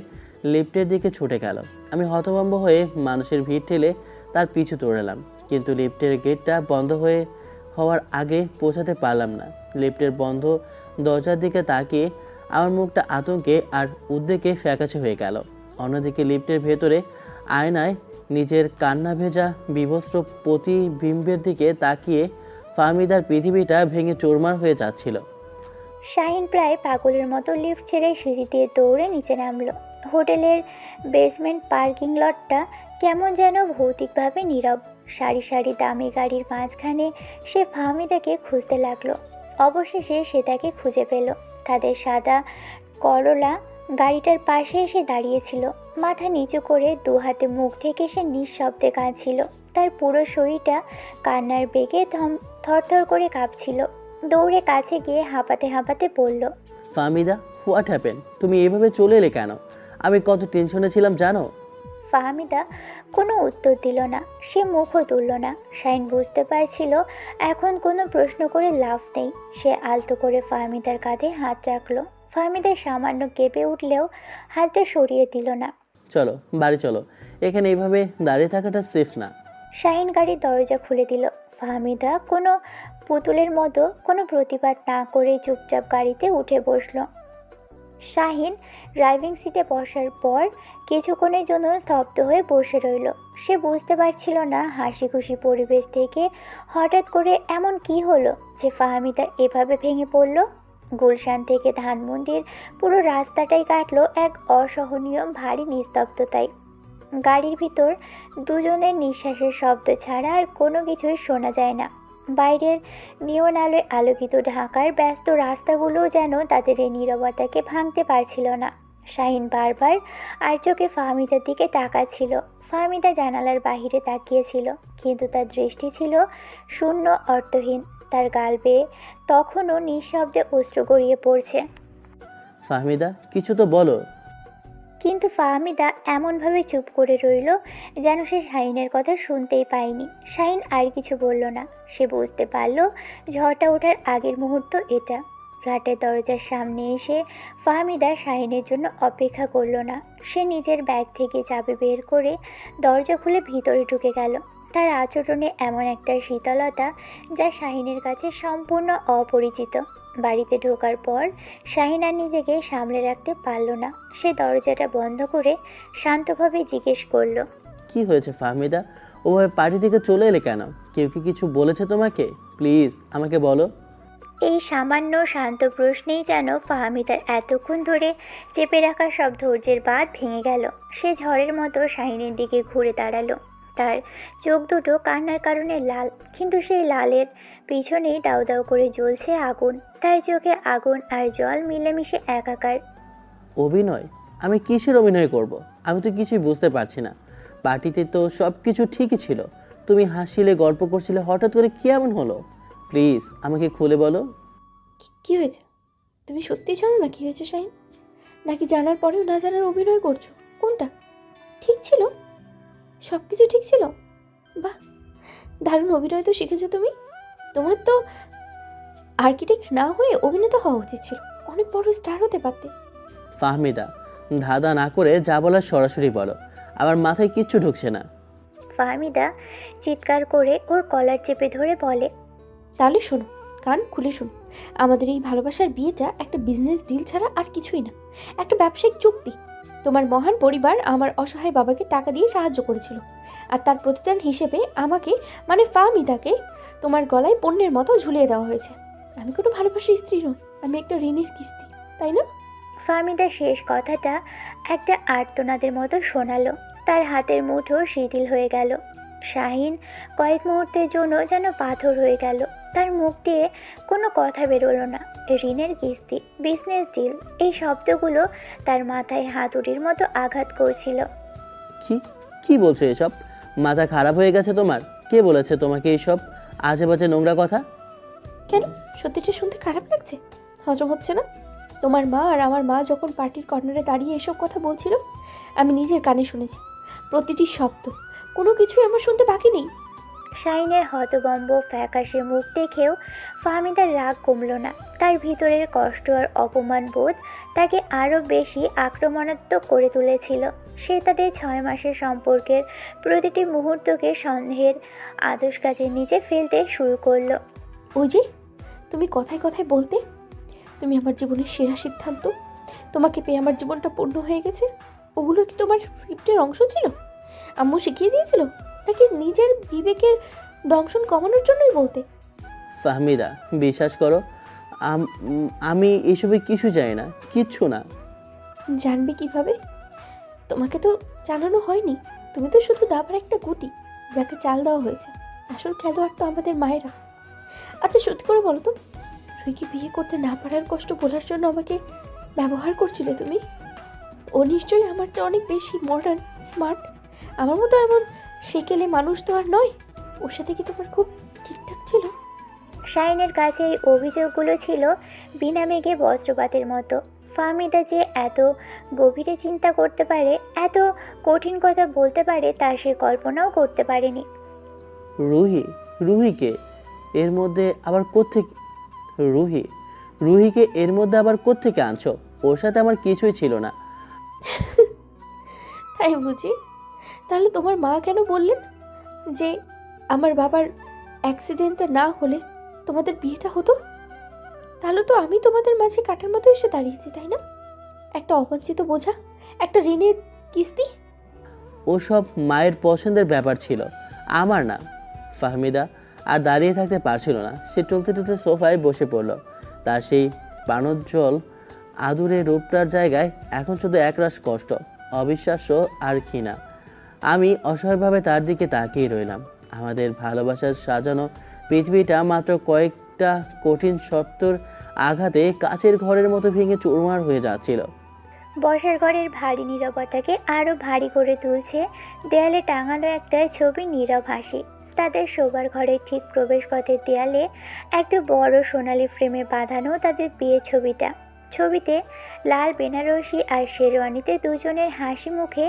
লিফটের দিকে ছুটে গেল। আমি হতভম্ব হয়ে মানুষের ভিড় ঠেলে তার পিছু দৌড়ালাম, কিন্তু লিফটের গেটটা বন্ধ হওয়ার আগে পৌঁছাতে পারলাম না। লিফটের বন্ধ দরজার দিকে তাকিয়ে আমার মুখটা আতঙ্কে আর উদ্বেগে ফ্যাকাশে হয়ে গেল। অন্যদিকে লিফটের ভেতরে আয়নায় নিজের কান্না ভেজা বিভস্ম প্রতিবিম্বের দিকে তাকিয়ে ফাহমিদার পৃথিবীটা ভেঙে চোরমার হয়ে যাচ্ছিল। শাহিন প্রায় পাগলের মতো লিফট ছেড়ে সিঁড়ি দিয়ে দৌড়ে নিচে নামলো। হোটেলের বেসমেন্ট পার্কিং লটটা কেমন যেন ভৌতিকভাবে নীরব। সারি সারি দামি গাড়ির মাঝখানে সে ফাহমিদাকে খুঁজতে লাগলো। অবশেষে সে তাকে খুঁজে পেল। তাদের সাদা করলা গাড়িটার পাশে এসে দাঁড়িয়েছিল। মাথা নিচু করে দু হাতে মুখ ঢেকে সে নিঃশব্দে কাঁদছিল। তার পুরো শরীরটা কান্নার বেগে থরথর করে কাঁপছিল। দৌড়ে কাছে গিয়ে হাঁপাতে হাঁপাতে বলল, ফাহমিদা, হোয়াট হ্যাপেন? তুমি এভাবে চলে এলে কেন? আমি কত টেনশনে ছিলাম জানো? ফাহমিদা কোনো উত্তর দিল না। সে মুখও তুলল না। শাহিন বুঝতে পারছিল এখন কোনো প্রশ্ন করে লাভ নেই। সে আলতো করে ফাহমিদার কাঁধে হাত রাখলো। ফাহমিদা সামান্য কেঁপে উঠলেও হাতটা সরিয়ে দিল না। চলো বাড়ি চলো, এখানে এইভাবে দাঁড়িয়ে থাকাটা সেফ না। শাহিন গাড়ির দরজা খুলে দিল। ফাহমিদা কোনো পুতুলের মতো কোনো প্রতিবাদ না করে চুপচাপ গাড়িতে উঠে বসলো। শাহিন ড্রাইভিং সিটে বসার পর কিছুক্ষণের জন্য স্তব্ধ হয়ে বসে রইল। সে বুঝতে পারছিল না হাসি খুশি পরিবেশ থেকে হঠাৎ করে এমন কি হলো যে ফাহমিদা এভাবে ভেঙে পড়ল। গুলশান থেকে ধানমন্ডির পুরো রাস্তাটাই কাটলো এক অসহনীয় ভারী নিস্তব্ধতায়। গাড়ির ভিতর দুজনের নিঃশ্বাসের শব্দ ছাড়া আর কোনো কিছুই শোনা যায় না। বাইরের নিয়ন আলোয় আলোকিত ঢাকার ব্যস্ত রাস্তাগুলোও যেন তাদের এই নীরবতাকে ভাঙতে পারছিল না। শাহিন বারবার আর চোখে ফাহমিদার দিকে তাকাচ্ছিল। ফাহমিদা জানালার বাহিরে তাকিয়েছিল, কিন্তু তার দৃষ্টি ছিল শূন্য, অর্থহীন। তার গাল বেয়ে তখনও নিঃশব্দে অশ্রু গড়িয়ে পড়ছে। ফাহমিদা, কিছু তো বলো। কিন্তু ফাহমিদা এমনভাবে চুপ করে রইল যেন সে শাহিনের কথা শুনতেই পায়নি। শাহিন আর কিছু বলল না। সে বুঝতে পারল ঝড়টা ওঠার আগের মুহূর্ত এটা। ফ্ল্যাটের দরজার সামনে এসে ফাহমিদা শাহিনের জন্য অপেক্ষা করল না। সে নিজের ব্যাগ থেকে চাবি বের করে দরজা খুলে ভিতরে ঢুকে গেল। তার আচরণে এমন একটা শীতলতা যা শাহিনের কাছে সম্পূর্ণ অপরিচিত। বাড়িতে ঢোকার পর শাহিন আর নিজেকে সামলে রাখতে পারল না। সে দরজাটা বন্ধ করে শান্তভাবে জিজ্ঞেস করলো, কি হয়েছে ফাহমিদা? ওভাবে পার্টি থেকে চলে এলে কেন? কেউ কি কিছু বলেছে তোমাকে? প্লিজ আমাকে বলো। এই সামান্য শান্ত প্রশ্নেই যেন ফাহমিদার এতক্ষণ ধরে চেপে রাখা সব ধৈর্যের বাঁধ ভেঙে গেল। সে ঝড়ের মতো শাহিনের দিকে ঘুরে দাঁড়ালো। তার চোখ দুটো কান্নার কারণে লাল, কিন্তু সেই লালের পিছনেই দাউ দাউ করে জ্বলছে আগুন। তার চোখে আগুন আর জল মিলেমিশে একাকার। অভিনয়? আমি কিসের অভিনয় করব? আমি তো কিছুই বুঝতে পারছি না। পার্টিতে তো সব কিছু ঠিকই ছিল, তুমি হাসছিলে, গল্প করছিলে, হঠাৎ করে কি এমন হলো? প্লিজ আমাকে খুলে বলো। কি হয়েছে? তুমি সত্যি জানো না কি হয়েছে শাহিন? নাকি জানার পরেও না জানার অভিনয় করছো? কোনটা ঠিক ছিল? সব কিছু ঠিক ছিল? বাহ, দারুণ অভিনয় তো শিখেছো তুমি। তোমার তো আর্কিটেক্ট না হয়ে অভিনেতা হওয়া উচিত ছিল। অনেক বড় স্টার হতে পারতে। ফাহমিদা, ধাঁধা না করে যা বলার সরাসরি বলো, আমার মাথায় কিচ্ছু ঢুকছে না। ফাহমিদা চিৎকার করে ওর কলার চেপে ধরে বলে, তাহলে শোনো, কান খুলে শোনো। আমাদের এই ভালোবাসার বিয়েটা একটা বিজনেস ডিল ছাড়া আর কিছুই না, একটা ব্যবসায়িক চুক্তি। তোমার মহান পরিবার আমার অসহায় বাবাকে টাকা দিয়ে সাহায্য করেছিল, আর তার প্রতিদান হিসেবে আমাকে, মানে ফাহমিদাকে, তোমার গলায় পণ্যের মতো ঝুলিয়ে দেওয়া হয়েছে। আমি কোনো ভালোবাসার স্ত্রী নই, আমি একটা ঋণের কিস্তি, তাই না? ফাহমিদা শেষ কথাটা একটা আর্তনাদের মতো শোনালো। তার হাতের মুঠো শিথিল হয়ে গেল। শাহিন কয়েক মুহূর্তের জন্য যেন পাথর হয়ে গেল। তার মুখ দিয়ে কোনো কথা বেরোলো না। ঋণের কিস্তি, বিজনেস ডিল, এই শব্দগুলো তার মাথায় হাতুড়ির মতো আঘাত করছিল। কি কি বলছো এসব? মাথা খারাপ হয়ে গেছে তোমার? কে বলেছে তোমাকে এইসব আজে বাজে নোংরা কথা? কেন, সত্যিটা শুনতে খারাপ লাগছে? হজম হচ্ছে না? তোমার মা আর আমার মা যখন পার্টির কর্নারে দাঁড়িয়ে এসব কথা বলছিল, আমি নিজের কানে শুনেছি প্রতিটি শব্দ, কোনো কিছুই আমার শুনতে বাকি নেই। শাহিনের হতভম্ব ফ্যাকাশে মুখ দেখেও ফাহমিদার রাগ কমল না। তার ভিতরের কষ্ট আর অপমান বোধ তাকে আরও বেশি আক্রমণাত্মক করে তুলেছিল। সে তাদের 6 মাসের সম্পর্কের প্রতিটি মুহূর্তকে সন্দেহের আদর্শ কাজের নিচে ফেলতে শুরু করলো। ওই যে তুমি কথায় কথায় বলতে, তুমি আমার জীবনের সেরা সিদ্ধান্ত, তোমাকে পেয়ে আমার জীবনটা পূর্ণ হয়ে গেছে, ওগুলো কি তোমার স্ক্রিপ্টের অংশ ছিল? আম্মু শিখিয়ে দিয়েছিল, নাকি নিজের বিবেকের দংশন কমানোর জন্যই বলতে? ফাহমিদা, বিশ্বাস করো, আমি এসবে কিছু জানি না, কিচ্ছু না। জানবে কিভাবে? তোমাকে তো জানানো হয়নি। তুমি তো শুধু দাবার একটা গুটি, যাকে চাল দেওয়া হয়েছে। আসল খেলোয়াড় তো আমাদের মায়েরা। আচ্ছা সত্যি করে বলো তো, রুইকে বিয়ে করতে না পারার কষ্ট বলার জন্য আমাকে ব্যবহার করছিলে তুমি? ও নিশ্চয়ই আমার চেয়ে অনেক বেশি মডার্ন, স্মার্ট। আমার মতো এমন সেকেলে মানুষ তো আর নয়। ওর সাথে কি তোমার খুব ঠিকঠাক ছিল? শাহিনের কাছে এই অভিযোগগুলো ছিল বিনা মেঘে বজ্রপাতের মতো। ফাহমিদা যে এত গভীরে চিন্তা করতে পারে, এত কঠিন কথা বলতে পারে, তা সে কল্পনাও করতে পারেনি। রুহিকে এর মধ্যে আবার কোত্থেকে রুহিকে এর মধ্যে আবার কোত্থেকে আনছো? ওর সাথে আমার কিছুই ছিল না। তাই বুঝি? তাহলে তোমার মা কেন বললেন যে আমার বাবার অ্যাক্সিডেন্টটা না হলে তোমাদের বিয়েটা হতো? তাহলে তো আমি তোমাদের মাঝে কাটার মতো এসে দাঁড়িয়েছি, তাই না? একটা অবাঞ্ছিত বোঝা, একটা ঋণের কিস্তি। ওসব মায়ের পছন্দের ব্যাপার ছিল, আমার না। ফাহমিদা আর দাঁড়িয়ে থাকতে পারছিল না। সে টলতে টলতে সোফায় বসে পড়ল। তার সেই প্রাণোজ্জ্বল আদুরে রূপটার জায়গায় এখন শুধু একরাশ কষ্ট, অবিশ্বাস্য আর ঘৃণা। আমি অসহায়ভাবে তার দিকে তাকিয়ে রইলাম। আমাদের ভালোবাসার সাজানো পৃথিবীটা মাত্র কয়েকটা কঠিন সত্যর আঘাতে কাচের ঘরের মতো ভেঙে চুরমার হয়ে যাচ্ছিল। বসার ঘরের ভারী নীরবতাকে আরও ভারী করে তুলছে দেয়ালে টাঙানো একটা ছবি, নীরব হাসি। তাদের শোবার ঘরের ঠিক প্রবেশপথের দেয়ালে একটা বড় সোনালি ফ্রেমে বাঁধানো তাদের বিয়ের ছবিটা। ছবিতে লাল বেনারসি আর শেরওয়ানিতে দুজনের হাসি মুখে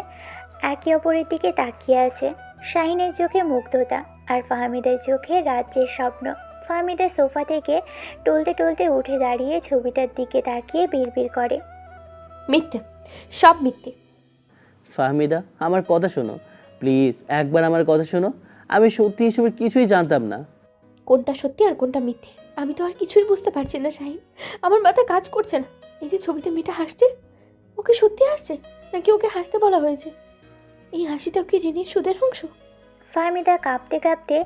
একে অপরের দিকে তাকিয়ে আছে। শাহিনের চোখে মুগ্ধতা আর ফাহমিদার চোখে রাজ্যের স্বপ্ন। ফাহমিদা সোফা থেকে টলতে টলতে উঠে দাঁড়িয়ে ছবিটার দিকে তাকিয়ে বিড়বিড় করে, মিথ্যে, সব মিথ্যে। ফাহমিদা, আমার কথা শোনো প্লিজ, একবার আমার কথা শোনো। আমি সত্যি এসবের কিছুই জানতাম না। কোনটা সত্যি আর কোনটা মিথ্যে আমি তো আর কিছুই বুঝতে পারছি না শাহিন। আমার মাথা কাজ করছে না। এই যে ছবিতে মেয়েটা হাসছে, ওকে সত্যি হাসছে নাকি ওকে হাসতে বলা হয়েছে? এই হাসিটা কি ঋণের সুদের অংশ? ফাহমিদা কাঁপতে কাঁপতে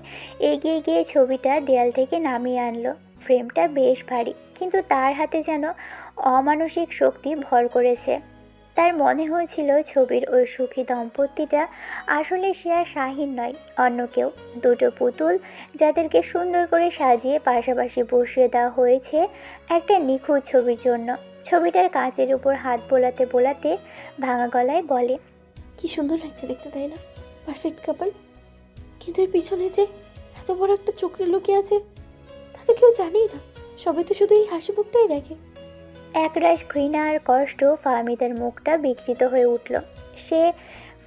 এগিয়ে গিয়ে ছবিটা দেয়াল থেকে নামিয়ে আনলো। ফ্রেমটা বেশ ভারী, কিন্তু তার হাতে যেন অমানসিক শক্তি ভর করেছে। তার মনে হয়েছিল ছবির ওই সুখী দম্পতিটা আসলে সে আর শাহিন নয়, অন্য কেউ। দুটো পুতুল যাদেরকে সুন্দর করে সাজিয়ে পাশাপাশি বসিয়ে দেওয়া হয়েছে একটা নিখুঁত ছবির জন্য। ছবিটার কাঁচের উপর হাত বোলাতে বোলাতে ভাঙা গলায় বলে, কি সুন্দর লাগছে দেখতে, তাই না? Perfect couple. কিন্তু এর পিছনে যে এত বড় একটা চুক্তি লুকিয়ে আছে তা তো কেউ জানেই না। সবাই তো শুধু এই হাসি মুখটাই দেখে। একরাশ ঘৃণা আর কষ্ট ফাহমিদার মুখটা বিকৃত হয়ে উঠল। সে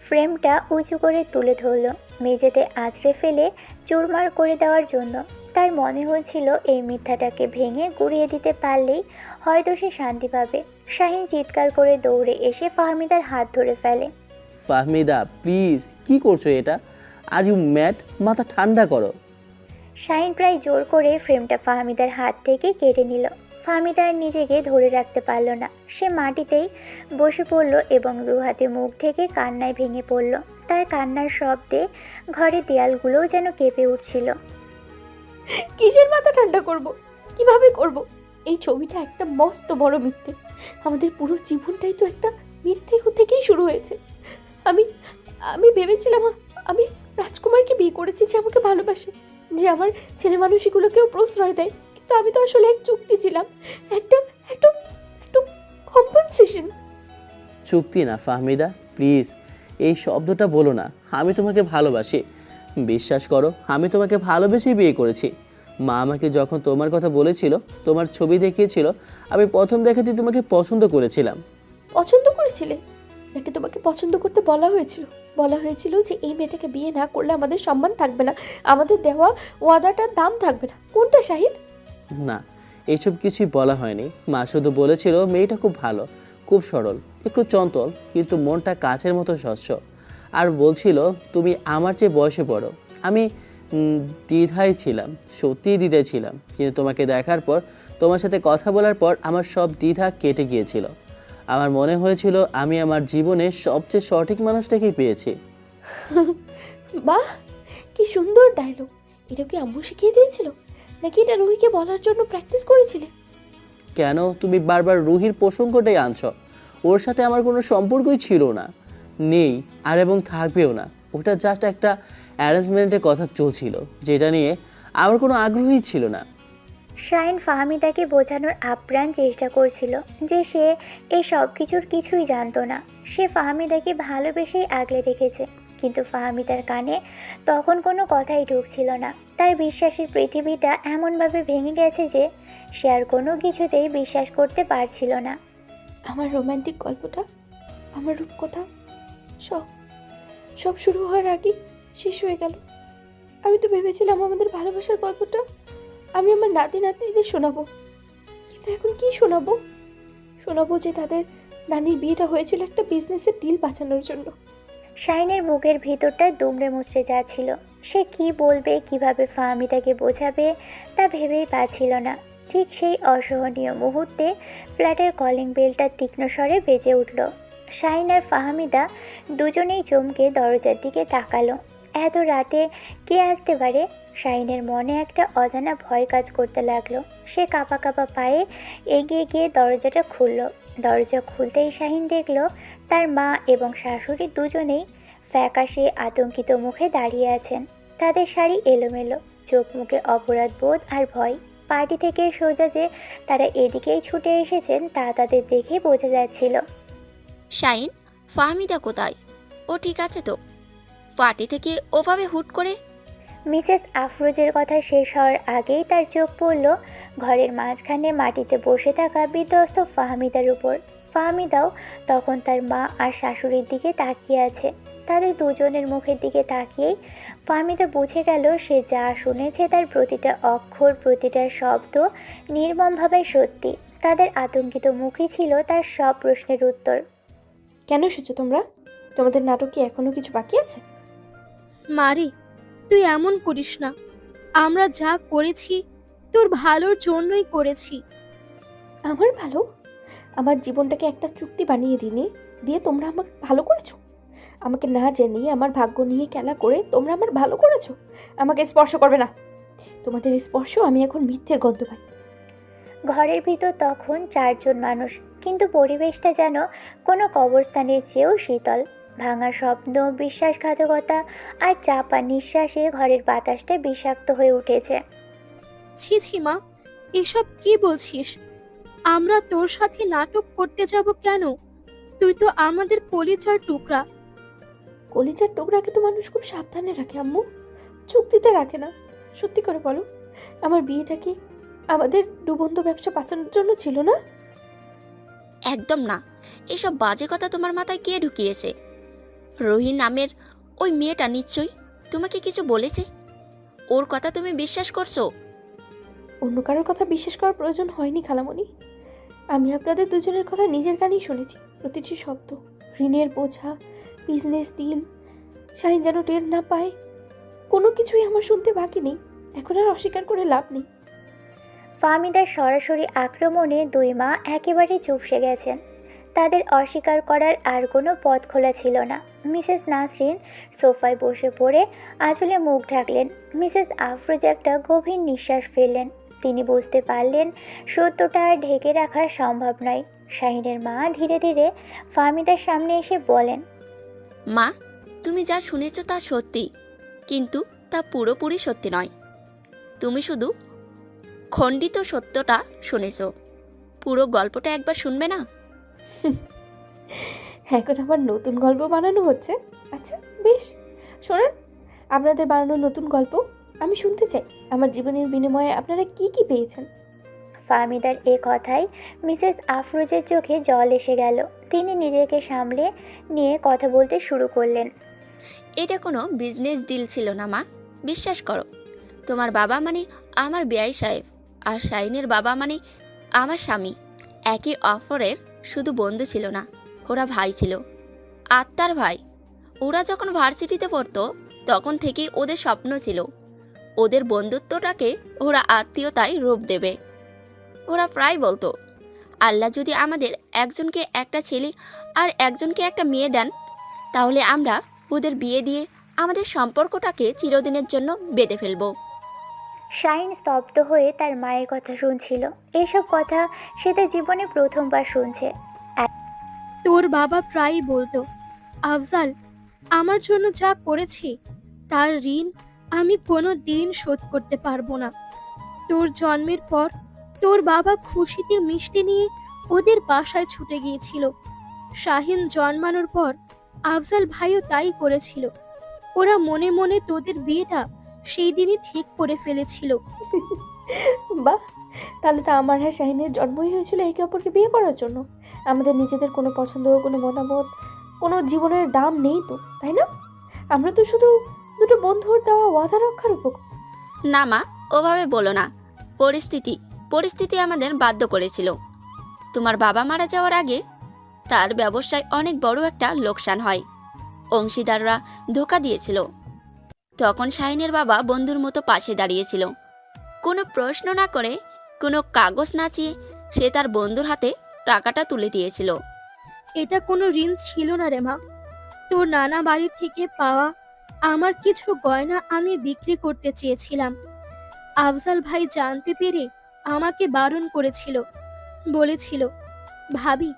ফ্রেমটা উঁচু করে তুলে ধরল, মেঝেতে আছড়ে ফেলে চুরমার করে দেওয়ার জন্য। তার মনে হয়েছিল এই মিথ্যাটাকে ভেঙে গুঁড়িয়ে দিতে পারলেই হয়তো সে শান্তি পাবে। শাহিন চিৎকার করে দৌড়ে এসে ফাহমিদার হাত ধরে ফেলে। ফাহমিদা প্লিজ, কি করছো এটা? Are you mad? মাথা ঠান্ডা করো। শাহিন প্রায় জোর করে ফ্রেমটা ফাহমিদার হাত থেকে কেড়ে নিল। ফাহমিদা আর নিজেকে ধরে রাখতে পারল না। সে মাটিতেই বসে পড়ল এবং দু হাতে মুখ ঢেকে কান্নায় ভেঙে পড়ল। তার কান্নার শব্দে ঘরের দেয়ালগুলোও যেন কেঁপে উঠছিল। কিসের মাথা ঠান্ডা করব? কিভাবে করব? এই ছবিটা একটা মস্ত বড় মিথ্যে। আমাদের পুরো জীবনটাই তো একটা মিথ্যে থেকেই শুরু হয়েছে। আমি ভেবেছিলাম আমি রাজকুমারকে বিয়ে করেছি যে আমাকে ভালোবাসে, যে আমার ছেলে মানুষগুলোকেও প্রশ্রয় দেয়, কিন্তু আমি তো আসলে এক চুক্তি ছিলাম, একটা একটু একটু কম্পেনসেশন। চুক্তি না ফাহমিদা, প্লিজ এই শব্দটা বলো না। আমি তোমাকে ভালোবাসি, বিশ্বাস করো আমি তোমাকে ভালোবেসেই বিয়ে করেছি। মা আমাকে যখন তোমার কথা বলেছিল, তোমার ছবি দেখিয়েছিল, আমি প্রথম দেখাতেই তোমাকে পছন্দ করেছিলাম। পছন্দ করেছিলে? নাকি তোমাকে পছন্দ করতে বলা হয়েছিল যে এই মেয়েটাকে বিয়ে না করলে আমাদের সম্মান থাকবে না, আমাদের দেওয়া ওয়াদাটার দাম থাকবে না? কোনটা শাহিন? না, এইসব কিছুই বলা হয়নি। মা শুধু বলেছিল মেয়েটা খুব ভালো, খুব সরল, একটু চঞ্চল, কিন্তু মনটা কাছের মতো স্বচ্ছ। আর বলছিল তুমি আমার চেয়ে বয়সে বড়। আমি দ্বিধায় ছিলাম, সত্যিই দ্বিধায় ছিলাম, কিন্তু তোমাকে দেখার পর, তোমার সাথে কথা বলার পর আমার সব দ্বিধা কেটে গিয়েছিল। আমার মনে হয়েছিল আমি আমার জীবনে সবচেয়ে সঠিক মানুষটাকেই পেয়েছি। বাহ, কি সুন্দর ডায়লগ! এটা কি আম্মু শিখিয়ে দিয়েছিল, নাকি এটা রুহিকে বলার জন্য প্র্যাকটিস করেছিলে? কেন তুমি বারবার রুহির প্রসঙ্গটাই আনছো? ওর সাথে আমার কোনো সম্পর্কই ছিল না, নেই, আর এবং থাকবেও না। ওটা জাস্ট একটা অ্যারেঞ্জমেন্টের কথা চলছিল, যেটা নিয়ে আমার কোনো আগ্রহই ছিল না। শাহিন ফাহমিদাকে বোঝানোর আপ্রাণ চেষ্টা করছিল যে সে এই সব কিছুই জানতো না। সে ফাহমিদাকে ভালোবেসেই আগলে রেখেছে, কিন্তু ফাহমিদার কানে তখন কোনো কথাই ঢুকছিল না। তার বিশ্বাসের পৃথিবীটা এমনভাবে ভেঙে গেছে যে সে আর কোনো কিছুতেই বিশ্বাস করতে পারছিল না। আমার রোমান্টিক গল্পটা, আমার রূপকথা, সব সব শুরু হওয়ার আগে শেষ হয়ে গেল। আমি তো ভেবেছিলাম আমাদের ভালোবাসার গল্পটা আমি আমার নাতি নাতনিদের শোনাবো, কিন্তু এখন কি শোনাবো? শোনাবো যে তাদের নানির বিয়েটা হয়েছিল একটা বিজনেসের ডিল বাঁচানোর জন্য। শাহিনের বুকের ভিতরটা দুমড়ে মুচড়ে যাচ্ছিল। সে কি বলবে, কিভাবে ফাহমিদাকে বোঝাবে তা ভেবেই পাচ্ছিল না। ঠিক সেই অসহনীয় মুহূর্তে ফ্ল্যাটের কলিং বেলটা তীক্ষ্ণ স্বরে বেজে উঠল। শাহিন আর ফাহমিদা দুজনেই চমকে দরজার দিকে তাকালো। এত রাতে কে আসতে পারে? শাহিনের মনে একটা অজানা ভয় কাজ করতে লাগলো। সে কাঁপা কাঁপা পায়ে এগিয়ে গিয়ে দরজাটা খুলল। দরজা খুলতেই শাহিন দেখল তার মা এবং শাশুড়ি দুজনেই ফ্যাকাশে আতঙ্কিত মুখে দাঁড়িয়ে আছেন। তাদের শাড়ি এলোমেলো, চোখ মুখে অপরাধ বোধ আর ভয়। পার্টি থেকে সোজা যে তারা এদিকেই ছুটে এসেছেন তা তাদের দেখে বোঝা যাচ্ছিল। শাহিন, ফাহমিদা কোথায়? ও ঠিক আছে তো? পার্টি থেকে ওভাবে হুট করে? মিসেস আফরোজের কথা শেষ হওয়ার আগেই তার চোখ পড়ল ঘরের মাঝখানে মাটিতে বসে থাকা বিধ্বস্ত ফাহমিদার উপর। ফাহমিদাও তখন তার মা আর শাশুড়ির দিকে তাকিয়ে আছে। তাদের দুজনের মুখের দিকে তাকিয়েই ফাহমিদা বুঝে গেল সে যা শুনেছে তার প্রতিটা অক্ষর, প্রতিটা শব্দ নির্মমভাবে সত্যি। তাদের আতঙ্কিত মুখই ছিল তার সব প্রশ্নের উত্তর। কেন এসেছো তোমরা? তোমাদের নাটক কি এখনো কিছু বাকি আছে? মারে, তুই এমন করিস না। আমরা যা করেছি তোর ভালোর জন্যই করেছি। আমার ভালো? আমার জীবনটাকে একটা চুক্তি বানিয়ে দিয়ে তোমরা আমার ভালো করেছো? আমাকে না জেনে আমার ভাগ্য নিয়ে খেলা করে তোমরা আমার ভালো করেছো? আমাকে স্পর্শ করবে না। তোমাদের স্পর্শ আমি এখন মিথ্যের গন্ধ পাই। ঘরের ভিতর তখন 4 জন মানুষ, কিন্তু পরিবেশটা যেন কোনো কবরস্থানের চেয়েও শীতল। ভাঙা স্বপ্ন, বিশ্বাসঘাতকতা আর চাপা নিঃশ্বাসে ঘরের বাতাসটা বিষাক্ত হয়ে উঠেছে। ছি ছি মা, এসব কি বলছিস? আমরা তোর সাথে নাটক করতে যাব কেন? তুই তো আমাদের কলিজার টুকরা। কলিজার টুকরাকে তো মানুষ খুব সাবধানে রাখে আম্মু, চুক্তিতে রাখে না। সত্যি করে বলো, আমার বিয়েটা কি আমাদের দুবন্ধ ব্যবসা বাঁচানোর জন্য ছিল না? একদম না। এসব বাজে কথা তোমার মাথায় কে ঢুকিয়েছে? রুহি নামের ওই মেয়েটা নিশ্চয়ই তোমাকে কিছু বলেছে। ওর কথা তুমি বিশ্বাস করছো? অন্য কারোর কথা বিশ্বাস করার প্রয়োজন হয়নি খালামণি। আমি আপনাদের দুজনের কথা নিজের কানেই শুনেছি, প্রতিটি শব্দ। ঋণের বোঝা, বিজনেস ডিল, শাহিন যেন টের না পায়, কোনো কিছুই আমার শুনতে বাকি নেই। এখন আর অস্বীকার করে লাভ নেই। ফাহমিদার সরাসরি আক্রমণে 2 মা একেবারে চুপসে গেছেন। তাদের অস্বীকার করার আর কোনো পথ খোলা ছিল না। মিসেস নাসরিন সোফায় বসে পড়ে আঁচলে মুখ ঢাকলেন। মিসেস আফরোজ একটা গভীর নিঃশ্বাস ফেললেন। তিনি বুঝতে পারলেন সত্যটা আর ঢেকে রাখা সম্ভব নয়। শাহিনের মা ধীরে ধীরে ফাহমিদার সামনে এসে বলেন, মা, তুমি যা শুনেছ তা সত্যি, কিন্তু তা পুরোপুরি সত্যি নয়। তুমি শুধু খণ্ডিত সত্যটা শুনেছ, পুরো গল্পটা একবার শুনবে না? এখন আবার নতুন গল্প বানানো হচ্ছে। আচ্ছা বেশ, শোনান আপনাদের বানানো নতুন গল্প। আমি শুনতে চাই আমার জীবনের বিনিময়ে আপনারা কি কি পেয়েছেন। ফাহমিদার এ কথায় মিসেস আফরোজের চোখে জল এসে গেল। তিনি নিজেকে সামলে নিয়ে কথা বলতে শুরু করলেন। এটা কোনো বিজনেস ডিল ছিল না মা, বিশ্বাস করো। তোমার বাবা মানে আমার বেয়াই সাহেব, আর শাইনের বাবা মানে আমার স্বামী। একই অফারের শুধু বন্ধু ছিল না, ওরা ভাই ছিল, আত্মার ভাই। ওরা যখন ভার্সিটিতে পড়তো তখন থেকেই ওদের স্বপ্ন ছিল ওদের বন্ধুত্বটাকে ওরা আত্মীয়তায় রূপ দেবে। ওরা প্রায় বলতো, আল্লাহ যদি আমাদের একজনকে একটা ছেলে আর একজনকে একটা মেয়ে দেন, তাহলে আমরা ওদের বিয়ে দিয়ে আমাদের সম্পর্কটাকে চিরদিনের জন্য বেঁধে ফেলবো। শাহিন স্তব্ধ হয়ে তার মায়ের কথা শুনছিল। এসব কথা সে তার জীবনে প্রথমবার শুনছে। তোর বাবা প্রায়ই বলতো, আফজাল, আমার জন্য যা করেছি তার ঋণ আমি কোনো দিন শোধ করতে পারবো না। তোর জন্মের পর তোর বাবা খুশিতে মিষ্টি নিয়ে ওদের বাসায় ছুটে গিয়েছিল। শাহিন জন্মানোর পর আফজাল ভাইও তাই করেছিল। ওরা মনে মনে তোদের বিয়েটা সেই দিনই ঠিক করে ফেলেছিল। বাহ, তাহলে তো আমার হ্যাঁ শাহিনের জন্মই হয়েছিল একে অপরকে বিয়ে করার জন্য। আমাদের নিজেদের কোনো পছন্দ, কোনো মতামত, কোনো জীবনের দাম নেই তো, তাই না? আমরা তো শুধু দুটো বন্ধুর দেওয়া ওয়াদা রক্ষার উপকরণ। না মা, ওভাবে বলো না। পরিস্থিতি আমাদের বাধ্য করেছিল। তোমার বাবা মারা যাওয়ার আগে তার ব্যবসায় অনেক বড় একটা লোকসান হয়। অংশীদাররা ধোঁকা দিয়েছিল। তখন শাহিনের বাবা বন্ধুর মতো পাশে দাঁড়িয়েছিল। কোনো প্রশ্ন না করে, কোনো কাগজ না চেয়ে সে তার বন্ধুর হাতে টাকাটা তুলে দিয়েছিল। এটা কোনো ঋণ ছিল না রে মা। তোর নানা বাড়ি থেকে পাওয়া আমার কিছু গয়না আমি বিক্রি করতে চেয়েছিলাম। আফজাল ভাই জানতে পেরে আমাকে বারণ করেছিল। বলেছিল, ভাবি,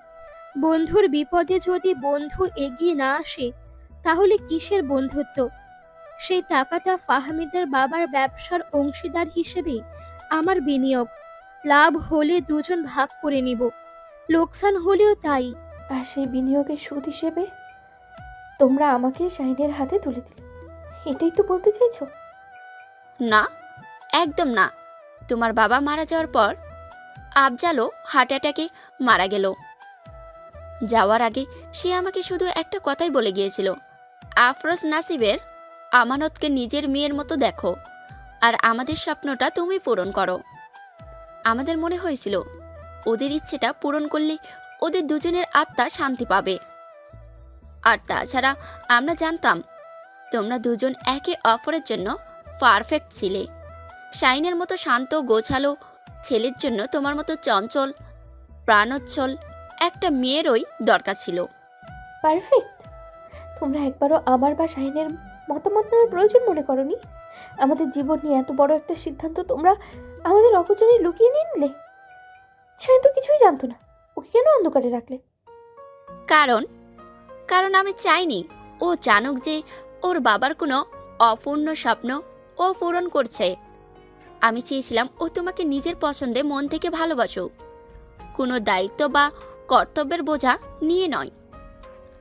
বন্ধুর বিপদে যদি বন্ধু এগিয়ে না আসে তাহলে কিসের বন্ধুত্ব? সেই টাকাটা ফাহমিদের বাবার ব্যবসার অংশীদার হিসেবে আমার বিনিয়োগ। লাভ হলে দুজন ভাগ করে নিব, লোকসান হলেও তাই। আর সেই বিনিয়োগের সুদ হিসেবে তোমরা আমাকে শাহিনের হাতে তুলে দিলে, এটাই তো বলতে চাইছো? না, একদম না। তোমার বাবা মারা যাওয়ার পর আফজালও হার্ট অ্যাটাকে মারা গেল। যাওয়ার আগে সে আমাকে শুধু একটা কথাই বলে গিয়েছিল, আফরোজ নাসিবের আমানতকে নিজের মেয়ের মতো দেখো, আর আমাদের স্বপ্নটা তুমি পূরণ করো। আমাদের মনে হয়েছিল ওদের ইচ্ছেটা পূরণ করলে ওদের দুজনের আত্মা শান্তি পাবে। আর তাছাড়া আমরা জানতাম তোমরা দুজন একে অপরের জন্য পারফেক্ট ছিলে। শাইনের মতো শান্ত গোছালো ছেলের জন্য তোমার মতো চঞ্চল প্রাণোচ্ছল একটা মেয়েরই দরকার ছিল। পারফেক্ট? তোমরা একবারও আমার বা শাহিনের মতামত নেওয়ার প্রয়োজন মনে করনি? আমাদের জীবন নিয়ে এত বড় একটা সিদ্ধান্ত তোমরা আমাদের অগোচরে লুকিয়ে নিয়ে নিলে। শাহিন তো কিছুই জানতো না, ওকে কেন অন্ধকারে রাখলে? কারণ আমি চাইনি ও জানুক যে ওর বাবার কোনো অপূর্ণ স্বপ্ন ও পূরণ করছে। আমি চেয়েছিলাম ও তোমাকে নিজের পছন্দে মন থেকে ভালোবাসুক, কোনো দায়িত্ব বা কর্তব্যের বোঝা নিয়ে নয়।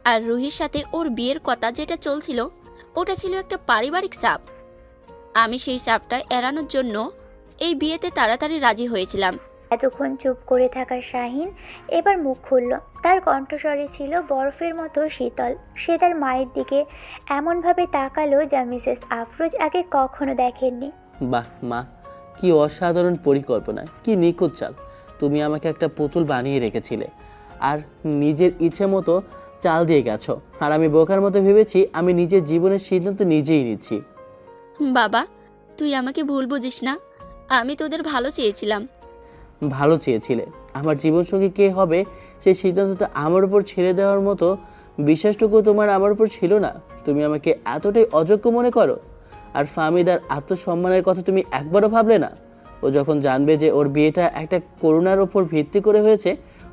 আর রুহির সাথে ওর বিয়ের কথা যেটা চলছিল ওটা ছিল একটা পারিবারিক চাপ। আমি সেই চাপটা এড়ানোর জন্য এই বিয়েতে তাড়াতাড়ি রাজি হয়েছিলাম। এতক্ষণ চুপ করে থাকা শাহিন এবার মুখ খুলল। তার কণ্ঠস্বরে ছিল বরফের মতো শীতল। সে তার মায়ের দিকে এমনভাবে তাকালো যা মিসেস আফরোজ আগে কখনো দেখেননি। বাহ মা, কি অসাধারণ পরিকল্পনা, কি নিখুঁত চাল। তুমি আমাকে একটা পুতুল বানিয়ে রেখেছিলে আর নিজের ইচ্ছে মতো চাল দিয়ে গেছো, আর আমি বোকার মতো ভেবেছি আমি নিজের জীবনের সিদ্ধান্ত নিজেই নিচ্ছি। বাবা, তুই আমাকে ভুল বুঝিস না। আমি তোদের ভালো চেয়েছিলাম। ভালো চেয়েছিলে। আমার জীবনসঙ্গী কে হবে সেই সিদ্ধান্তটা আমার উপর ছেড়ে দেওয়ার মতো বিশ্বাসটুকু তোমার আমার উপর ছিল না। তুমি আমাকে এতটাই অযোগ্য মনে করো? আর ফাহমিদার আত্মসম্মানের কথা তুমি একবারও ভাবলে না? ও যখন জানবে যে ওর বিয়েটা একটা করুণার ওপর ভিত্তি করে হয়েছে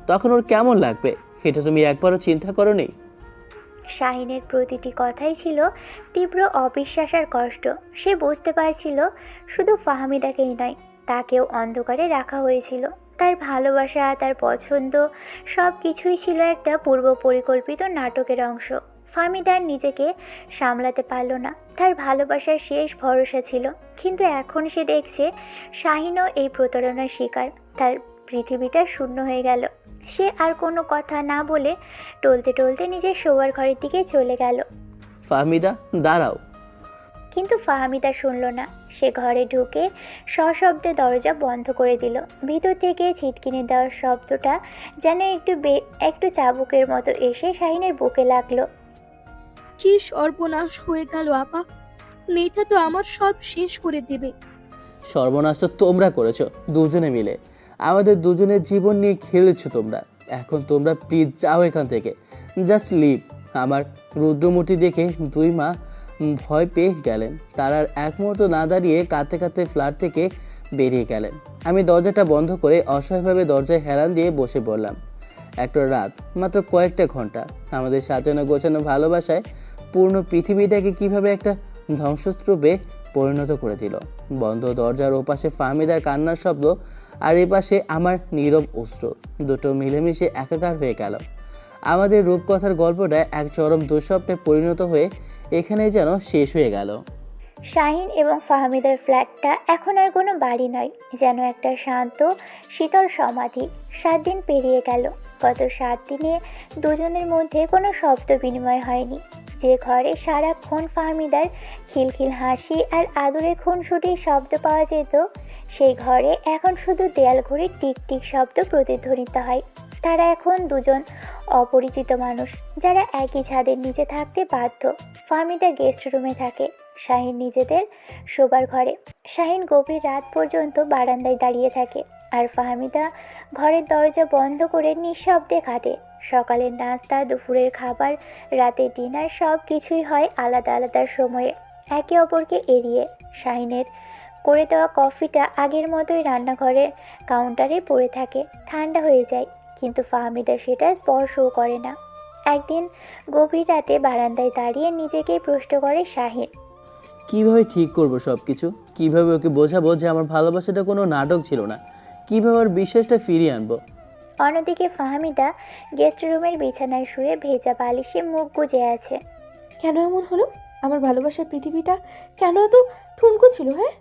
তখন ওর কেমন লাগবে, এটা তুমি একবারও চিন্তা করোনি? শাহিনের প্রতিটি কথাই ছিল তীব্র অবিশ্বাস আর কষ্ট। সে বুঝতে পারছিল শুধু ফাহমিদাকেই নয়, তাকেও অন্ধকারে রাখা হয়েছিল। তার ভালোবাসা, তার পছন্দ, সব কিছুই ছিল একটা পূর্ব পরিকল্পিত নাটকের অংশ। ফাহমিদার নিজেকে সামলাতে পারল না। তার ভালোবাসার শেষ ভরসা ছিল, কিন্তু এখন সে দেখছে শাহিনও এই প্রতারণার শিকার। তার পৃথিবীটা শূন্য হয়ে গেল। সে আর কোনো কথা না বলে টলতে টলতে নিজের শোয়ার ঘরের দিকে চলে গেল। ফাহমিদা, দাঁড়াও। কিন্তু ফাহমিদা শুনল না। সে ঘরে ঢুকে সশব্দে দরজা বন্ধ করে দিল। ভিতর থেকে ছিটকিনি দেওয়ার শব্দটা যেন একটু চাবুকের মতো এসে শাহিনের বুকে লাগলো। কি সর্বনাশ হয়ে গেল আপা, মেয়েটা তো আমার সব শেষ করে দেবে। সর্বনাশ তো তোমরা করেছো দুজনে মিলে। আমাদের দুজনের জীবন নিয়ে খেলেছো তোমরা। এখন তোমরা প্লিজ যাও এখান থেকে, জাস্ট লিভ। আমার রুদ্রমূর্তি দেখে দুই মা ভয় পেয়ে গেলেন। তারা আর এক মুহূর্ত না দাঁড়িয়ে কাঁদতে কাঁদতে ফ্ল্যাট থেকে বেরিয়ে গেলেন। আমি দরজাটা বন্ধ করে অসহায়ভাবে দরজায় হেলান দিয়ে বসে পড়লাম। একটা রাত, মাত্র কয়েকটা ঘন্টা, আমাদের সাজানো গোছানো ভালোবাসায় পূর্ণ পৃথিবীটাকে কিভাবে একটা ধ্বংসস্তূপে পরিণত করে দিল। বন্ধ দরজার ওপাশে ফাহমিদার কান্নার শব্দ, আর এপাশে আমার নীরব অশ্রু, দুটো মিলেমিশে একাকার হয়ে গেল। আমাদের রূপকথার গল্পটা এক চরম দুঃস্বপ্নে পরিণত হয়ে এখানেই যেন শেষ হয়ে গেল। শাহিন এবং ফাহমিদার ফ্ল্যাটটা এখন আর কোনো বাড়ি নয়, যেন একটা শান্ত শীতল সমাধি। 7 দিন পেরিয়ে গেল। গত 7 দিনে দুজনের মধ্যে কোনো শব্দ বিনিময় হয়নি। যে ঘরে সারাক্ষণ ফাহমিদার খিলখিল হাসি আর আদুরে খুনসুটির শব্দ পাওয়া যেত, সেই ঘরে এখন শুধু দেয়াল ঘড়ির টিক টিক শব্দ প্রতিধ্বনিত হয়। তারা এখন দুজন অপরিচিত মানুষ, যারা একই ছাদের নিচে থাকতে বাধ্য। ফাহমিদা গেস্ট রুমে থাকে, শাহিন নিজেদের শোবার ঘরে। শাহিন গভীর রাত পর্যন্ত বারান্দায় দাঁড়িয়ে থাকে, আর ফাহমিদা ঘরের দরজা বন্ধ করে নিঃশব্দে কাঁদে। সকালের নাস্তা, দুপুরের খাবার, রাতের ডিনার সব কিছুই হয় আলাদা আলাদা সময়ে, একে অপরকে এড়িয়ে। শাহিনের করে দেওয়া কফিটা আগের মতোই রান্নাঘরের কাউন্টারে পড়ে থাকে, ঠান্ডা হয়ে যায়, কিন্তু ফাহমিদা সেটা স্পর্শও করে না। একদিন গভীর রাতে বারান্দায় দাঁড়িয়ে নিজেকে প্রশ্ন করে শাহিন, কিভাবে ঠিক করবো সব কিছু? কীভাবে ওকে বোঝাবো যে আমার ভালোবাসাটা কোনো নাটক ছিল না? কীভাবে ওর বিশ্বাসটা ফিরিয়ে আনবো? অন্যদিকে ফাহমিদা গেস্ট রুমের বিছানায় শুয়ে ভেজা বালিশে মুখ গুজে আছে। কেন এমন হলো? আমার ভালোবাসার পৃথিবীটা কেন এত ঠুনকো ছিল? হ্যাঁ,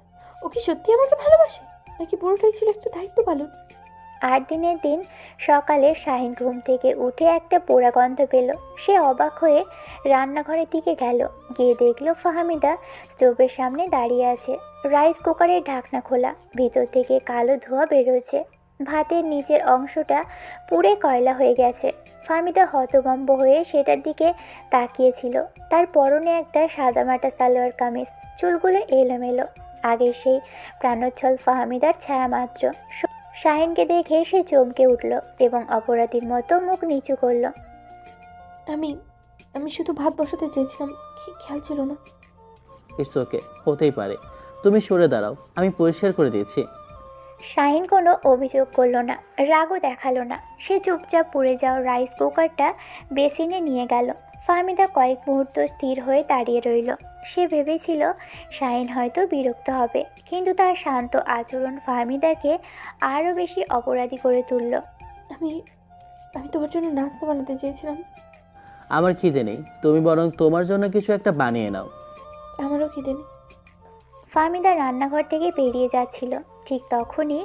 ও কি সত্যি আমাকে ভালোবাসে, নাকি পুরোটাই ছিল একটা দায়িত্ব পালন? 8 দিনের দিন সকালে শাহিন ঘুম থেকে উঠে একটা পোড়া গন্ধ পেল। সে অবাক হয়ে রান্নাঘরের দিকে গেল। গিয়ে দেখল ফাহমিদা স্টোভের সামনে দাঁড়িয়ে আছে। রাইস কুকারের ঢাকনা খোলা, ভিতর থেকে কালো ধোঁয়া বেরোচ্ছে। ভাতের নিচের অংশটা পুড়ে কয়লা হয়ে গেছে। ফাহমিদা হতভম্ব হয়ে সেটার দিকে তাকিয়েছিল। তার পরনে একটা সাদামাটা সালোয়ার কামিজ, চুলগুলো এলোমেলো। আগে সেই প্রাণোচ্ছল ফাহমিদার ছায়া মাত্র। শাহিনকে দেখে সে চমকে উঠল এবং অপরাধীর মতো মুখ নিচু করল। আমি শুধু ভাত বসাতে চেয়েছিলাম, কি খেয়াল ছিল না। ইটস ওকে, হতেই পারে। তুমি সরে দাঁড়াও, আমি পরিষ্কার করে দিয়েছি। শাহিন কোনো অভিযোগ করলো না, রাগও দেখালো না। সে চুপচাপ পুড়ে যাওয়া রাইস কুকারটা বেসিনে নিয়ে গেল। ফাহমিদা কয়েক মুহূর্ত স্থির হয়ে দাঁড়িয়ে রইল। সে ভেবেছিল শাহিন হয়তো বিরক্ত হবে, কিন্তু তার শান্ত আচরণ ফাহমিদাকে আরও বেশি অপরাধী করে তুলল। আমি তোমার জন্য নাস্তা বানাতে চেয়েছিলাম। আমার খিদে নেই, তুমি বরং তোমার জন্য কিছু একটা বানিয়ে নাও। আমারও খিদে নেই। ফাহমিদা রান্নাঘর থেকে বেরিয়ে যাচ্ছিল, ঠিক তখনই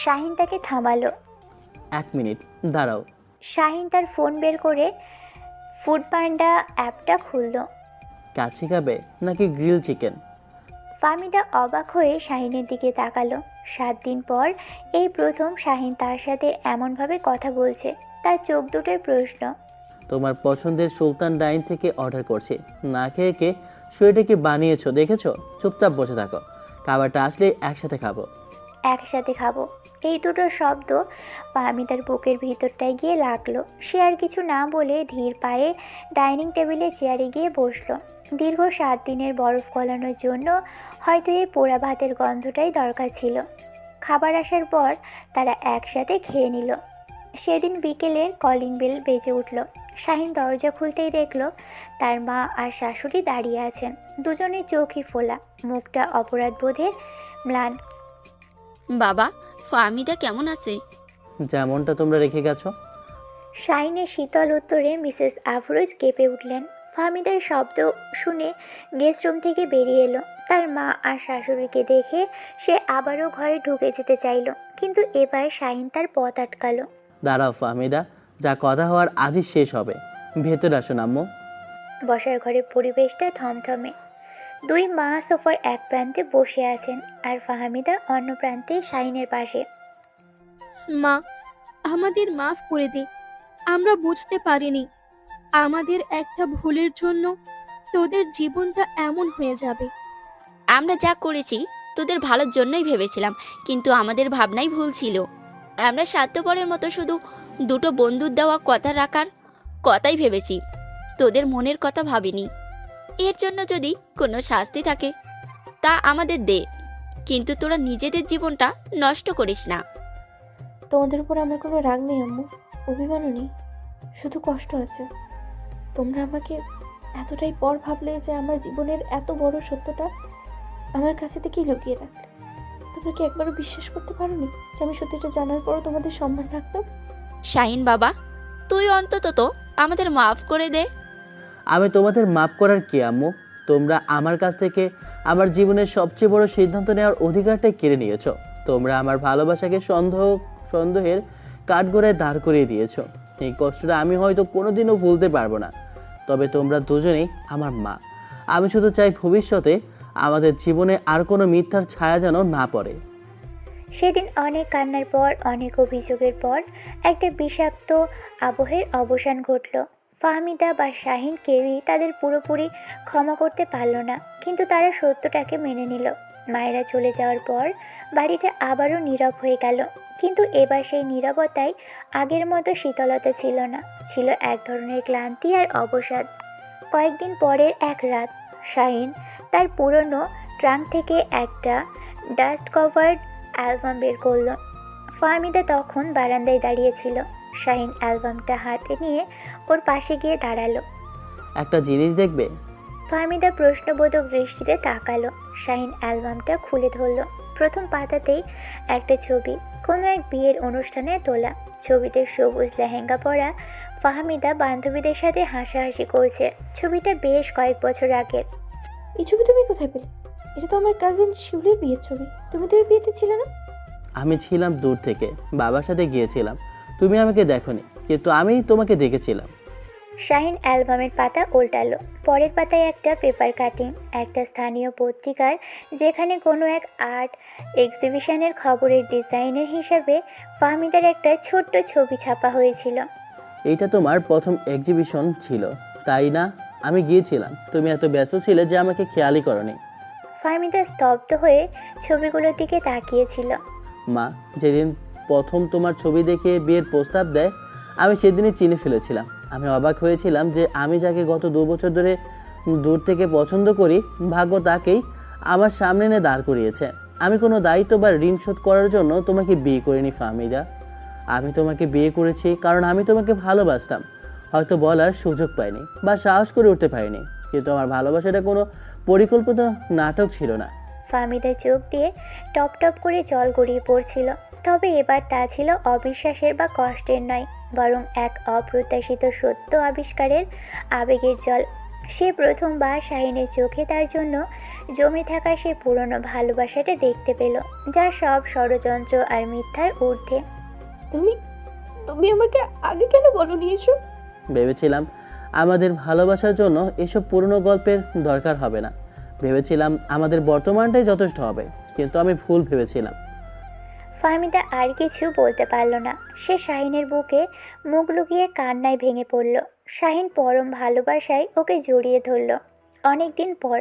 শাহিন তাকে থামালো। 1 মিনিট দাঁড়াও। শাহিন তার ফোন বের করে ফুড পান্ডা অ্যাপটা খুলল। কাচ্চি খাবে নাকি গ্রিল চিকেন? ফাহমিদা অবাক হয়ে শাহিনের দিকে তাকালো। 7 দিন পর এই প্রথম শাহিন তার সাথে এমনভাবে কথা বলছে। তার চোখ দুটোয় প্রশ্ন। তোমার পছন্দের সুলতান ডাইন থেকে অর্ডার করছি। না খেয়ে কে শুয়েটা কি বানিয়েছো দেখেছো? চুপচাপ বসে থাকো, খাবারটা আসলে একসাথে খাবো। একসাথে খাবো, এই দুটো শব্দ ফাহমিদার বুকের ভিতরটায় গিয়ে লাগলো। সে আর কিছু না বলে ধীর পায়ে ডাইনিং টেবিলে চেয়ারে গিয়ে বসলো। দীর্ঘ 7 দিনের বরফ গলানোর জন্য হয়তো এই পোড়া ভাতের গন্ধটাই দরকার ছিল। খাবার আসার পর তারা একসাথে খেয়ে নিল। সেদিন বিকেলে কলিং বেল বেজে উঠল। শাহিন দরজা খুলতেই দেখল তার মা আর শাশুড়ি দাঁড়িয়ে আছেন। দুজনের চোখই ফোলা, মুখটা অপরাধ বোধে ম্লান। বাবা, ফাহমিদা কেমন আছে? যেমনটা তোমরা রেখে গেছো। শাহিনের শীতল উত্তরে মিসেস আফরোজ কেঁপে উঠলেন। ফাহমিদার শব্দ শুনে গেস্ট রুম থেকে বেরিয়ে এলো। তার মা আর শাশুড়িকে দেখে সে আবারও ঘরে ঢুকে যেতে চাইল, কিন্তু এবার শাহিন তার পথ আটকালো। দাঁড়াও ফাহমিদা, যা কথা হওয়ার আজই শেষ হবে। ভেতরে আসুন আম্মু। বসার ঘরের পরিবেশটা থমথমে। দুই মা সোফার এক প্রান্তে বসে আছেন আর ফাহমিদা অন্য প্রান্তে শাহিনের পাশে। মা, আমাদের মাফ করে দে। আমরা বুঝতে পারিনি আমাদের একটা ভুলের জন্য তোদের জীবনটা এমন হয়ে যাবে। আমরা যা করেছি তোদের ভালোর জন্যই ভেবেছিলাম, কিন্তু আমাদের ভাবনাই ভুল ছিল। আমরা স্বার্থপরের মতো শুধু দুটো বন্ধুর দেওয়া কথা রাখার কথাই ভেবেছি, তোদের মনের কথা ভাবিনি। এর জন্য যদি কোনো শাস্তি থাকে তা আমাদের দে, কিন্তু তোরা নিজেদের জীবনটা নষ্ট করিস না। তোমাদের উপর আমার কোনো রাগ নেই আম্মু, অভিমানও নেই, শুধু কষ্ট আছে। তোমরা আমাকে এতটাই পর ভাবলে যে আমার জীবনের এত বড় সত্যটা আমার কাছে থেকেই লুকিয়ে রাখলে। তোমরা কি একবারও বিশ্বাস করতে পারোনি যে আমি সত্যিটা জানার পরও তোমাদের সম্মান রাখতাম? শাহিন বাবা, তুই অন্তত তো আমাদের মাফ করে দে। আমি তোমাদের মাপ করার কে আম্মু? তোমরা আমার কাছ থেকে আমার জীবনের সবচেয়ে বড় সিদ্ধান্ত নেওয়ার অধিকারটাই কেড়ে নিয়েছো। তোমরা আমার ভালোবাসাকে সন্দেহের কাঠগড়ায় দাঁড় করিয়ে দিয়েছো। এই কষ্টটা আমি হয়তো কোনোদিনও ভুলতে পারবো না, তবে তোমরা দুজনেই আমার মা। আমি শুধু চাই ভবিষ্যতে আমাদের জীবনে আর কোনো মিথ্যার ছায়া যেন না পড়ে। সেদিন অনেক কান্নার পর, অনেক অভিযোগের পর একটা বিষাক্ত আবহের অবসান ঘটল। ফাহমিদা বা শাহিন কেউই তাদের পুরোপুরি ক্ষমা করতে পারল না, কিন্তু তারা সত্যটাকে মেনে নিল। মায়েরা চলে যাওয়ার পর বাড়িটা আবারও নীরব হয়ে গেল, কিন্তু এবার সেই নীরবতায় আগের মতো শীতলতা ছিল না, ছিল এক ধরনের ক্লান্তি আর অবসাদ। কয়েকদিন পরের এক রাত শাহিন তার পুরনো ট্রাঙ্ক থেকে একটা ডাস্ট কভার্ড অ্যালবাম বের করলো। ফাহমিদা তখন বারান্দায় দাঁড়িয়েছিল। শাহিন অ্যালবামটা হাতে নিয়ে ওর পাশে গিয়ে দাঁড়ালো। একটা জিনিস দেখবে? ফাহমিদা প্রশ্নবোধক দৃষ্টিতে তাকালো। শাহিন অ্যালবামটা খুলে ধরলো। প্রথম পাতাতেই একটা ছবি, কোনো এক বিয়ের অনুষ্ঠানে তোলা। ছবিতে সবুজ লেহেঙ্গা পরা ফাহমিদা বান্ধবীদের সাথে হাসাহাসি করছে। ছবিটা বেশ কয়েক বছর আগের। এই ছবি তুমি কোথায় পেলে? এটা তো আমার কাজিন শিউলির বিয়ের ছবি। তুমি তো ওই বিয়েতে ছিলে না? আমি ছিলাম দূর থেকে, বাবার সাথে গিয়েছিলাম। তুমি আমাকে দেখোনি, কিন্তু আমি তোমাকে দেখেছিলাম। শাহিন অ্যালবামের পাতা উল্টালো। পরের পাতায় একটা পেপার কাটিং, একটা স্থানীয় পত্রিকার, যেখানে কোনো এক আর্ট এক্সিবিশনের খবরের ডিজাইনের হিসাবে ফাহমিদার একটা ছোট্ট ছবি ছাপা হয়েছিল। এইটা তোমার প্রথম এক্সিবিশন ছিল, তাই না? আমি গিয়েছিলাম, তুমি এত ব্যস্ত ছিলে যে আমাকে খেয়ালই করনি। ফাহমিদা স্তব্ধ হয়ে ছবিগুলোর দিকে তাকিয়েছিল। মা যেদিন প্রথম তোমার ছবি দেখে বিয়ের প্রস্তাব দেয়, আমি সেদিনই চিনে ফেলেছিলাম। আমি অবাক হয়েছিলাম যে আমি যাকে গত 2 বছর ধরে দূর থেকে পছন্দ করি, ভাগ্য তাকেই আমার সামনে এনে দাঁড় করিয়েছে। আমি কোনো দায়িত্ব বা ঋণ শোধ করার জন্য তোমাকে বিয়ে করিনি ফাহমিদা। আমি তোমাকে বিয়ে করেছি কারণ আমি তোমাকে ভালোবাসতাম। হয়তো বলার সুযোগ পাইনি বা সাহস করে উঠতে পারিনি, কিন্তু আমার ভালোবাসাটা কোনো পরিকল্পিত নাটক ছিল না। ফাহমিদার চোখ দিয়ে টপ টপ করে জল গড়িয়ে পড়ছিল, তবে এবার তা ছিল অবিশ্বাসের বা কষ্টের নয়, বরং এক অপ্রত্যাশিত সত্য আবিষ্কারের আবেগের জল। সে প্রথমবার শাহিনের চোখে তার জন্য জমে থাকা সে পুরনো ভালোবাসাটা দেখতে পেল, যা সব ষড়যন্ত্র আর মিথ্যার ঊর্ধ্বে। তুমি তুমি আমাকে আগে কেন বলোনি এসব? ভেবেছিলাম আমাদের ভালোবাসার জন্য এসব পুরনো গল্পের দরকার হবে না। ভেবেছিলাম আমাদের বর্তমানটাই যথেষ্ট হবে, কিন্তু আমি ভুল ভেবেছিলাম। ফাহমিদা আর কিছু বলতে পারল না। সে শাহিনের বুকে মুখ লুকিয়ে কান্নায় ভেঙে পড়ল। শাহিন পরম ভালোবাসায় ওকে জড়িয়ে ধরল। অনেক দিন পর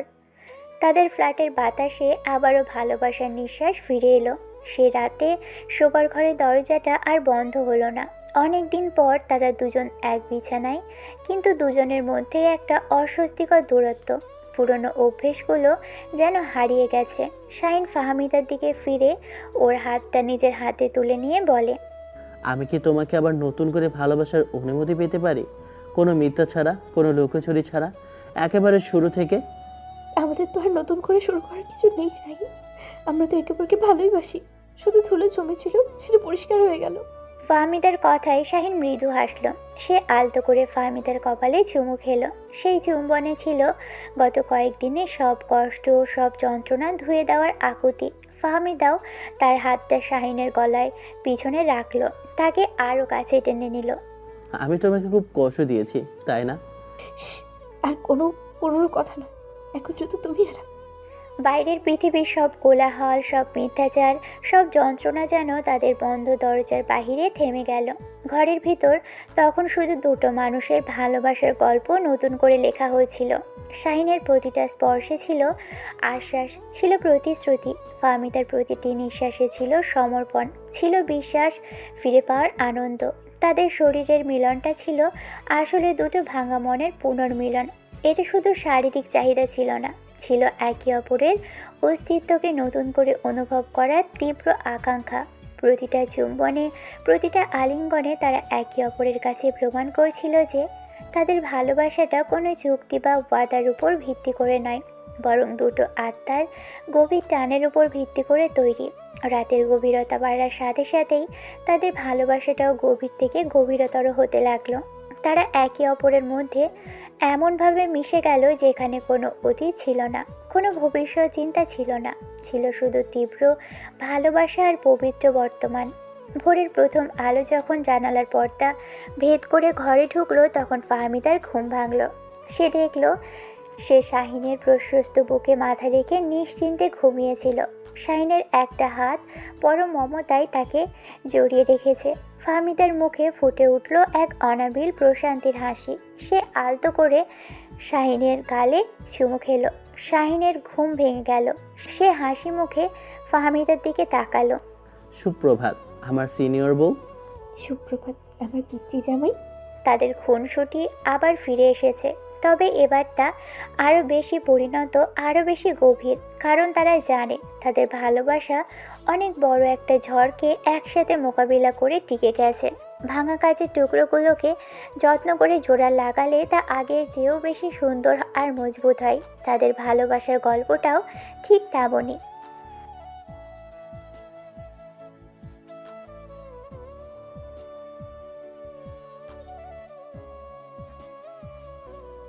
তাদের ফ্ল্যাটের বাতাসে আবারও ভালোবাসার নিঃশ্বাস ফিরে এলো। সে রাতে শোবার ঘরের দরজাটা আর বন্ধ হলো না। অনেক দিন পর তারা দুজন এক বিছানায়, কিন্তু দুজনের মধ্যে একটা অস্বস্তিকর দূরত্ব। পুরনো অভ্যেসগুলো যেন হারিয়ে গেছে। শাহিন ফাহমিদার দিকে ফিরে ওর হাতটা নিজের হাতে তুলে নিয়ে বলে, আমি কি তোমাকে আবার নতুন করে ভালোবাসার অনুমতি পেতে পারি? কোনো মিথ্যা ছাড়া, কোনো লুকোচুরি ছাড়া, একেবারে শুরু থেকে। আমাদের তো আর নতুন করে শুরু করার কিছু নেই শাহিন। আমরা তো একে অপরকে ভালোই বাসি, শুধু ধুলো জমেছিল, সেটা পরিষ্কার হয়ে গেল। ফাহমিদার কথায় শাহিন মৃদু হাসল। সে আলতো করে ফাহমিদার কপালে চুমু খেলো। সেই চুম্বনে ছিল গত কয়েকদিনের সব কষ্ট, সব যন্ত্রণা ধুয়ে দেওয়ার আকুতি। ফাহমিদাও তার হাতটা শাহিনের গলায় পিছনে রাখলো, তাকে আরও কাছে টেনে নিল। আমি তোমাকে খুব কষ্ট দিয়েছি, তাই না? আর কোনো পুরনো কথা নয়, এখন শুধু তুমি আর আমি। বাইরের পৃথিবীর সব কোলাহল, সব মিথ্যাচার, সব যন্ত্রণা যেন তাদের বন্ধ দরজার বাহিরে থেমে গেল। ঘরের ভিতর তখন শুধু দুটো মানুষের ভালোবাসার গল্প নতুন করে লেখা হয়েছিল। শাহিনের প্রতিটা স্পর্শে ছিল আশ্বাস, ছিল প্রতিশ্রুতি। ফাহমিদার প্রতিটি নিঃশ্বাসে ছিল সমর্পণ, ছিল বিশ্বাস, ফিরে পাওয়ার আনন্দ। তাদের শরীরের মিলনটা ছিল আসলে দুটো ভাঙা মনের পুনর্মিলন। এটা শুধু শারীরিক চাহিদা ছিল না, ছিল একে অপরের অস্তিত্বকে নতুন করে অনুভব করার তীব্র আকাঙ্ক্ষা। প্রতিটা চুম্বনে, প্রতিটা আলিঙ্গনে তারা একে অপরের কাছে প্রমাণ করছিল যে তাদের ভালোবাসাটা কোনো চুক্তি বা ওয়াদার উপর ভিত্তি করে নয়, বরং দুটো আত্মার গভীর টানের উপর ভিত্তি করে তৈরি। রাতের গভীরতা বাড়ার সাথে সাথেই তাদের ভালোবাসাটাও গভীর থেকে গভীরতর হতে লাগলো। তারা একে অপরের মধ্যে এমনভাবে মিশে গেল যেখানে কোনো অতীত ছিল না, কোনো ভবিষ্যৎ চিন্তা ছিল না, ছিল শুধু তীব্র ভালোবাসা আর পবিত্র বর্তমান। ভোরের প্রথম আলো যখন জানালার পর্দা ভেদ করে ঘরে ঢুকলো, তখন ফাহমিদার ঘুম ভাঙল। সে দেখল সে শাহিনের প্রশস্ত বুকে মাথা রেখে নিশ্চিন্তে ঘুমিয়েছিল। শাহিনের একটা হাত পরম মমতায় তাকে জড়িয়ে রেখেছে। ফাহমিদার মুখে ফুটে উঠল এক অনাবিল প্রশান্তির হাসি। সে আলতো করে শাহিনের গালে চুমু খেলো। শাহিনের ঘুম ভেঙে গেল। সে হাসি মুখে ফাহমিদার দিকে তাকালো। সুপ্রভাত আমার সিনিয়র বউ। সুপ্রভাত আমার পিচ্চি জামাই। তাদের খুনসুটি আবার ফিরে এসেছে, তবে এবারটা আরও বেশি পরিণত, আরও বেশি গভীর। কারণ তারা জানে তাদের ভালোবাসা অনেক বড় একটা ঝড়কে একসাথে মোকাবিলা করে টিকে গেছে। ভাঙা কাচের টুকরোগুলোকে যত্ন করে জোড়া লাগালে তা আগের চেয়েও বেশি সুন্দর আর মজবুত হয়। তাদের ভালোবাসার গল্পটাও ঠিক তেমনই।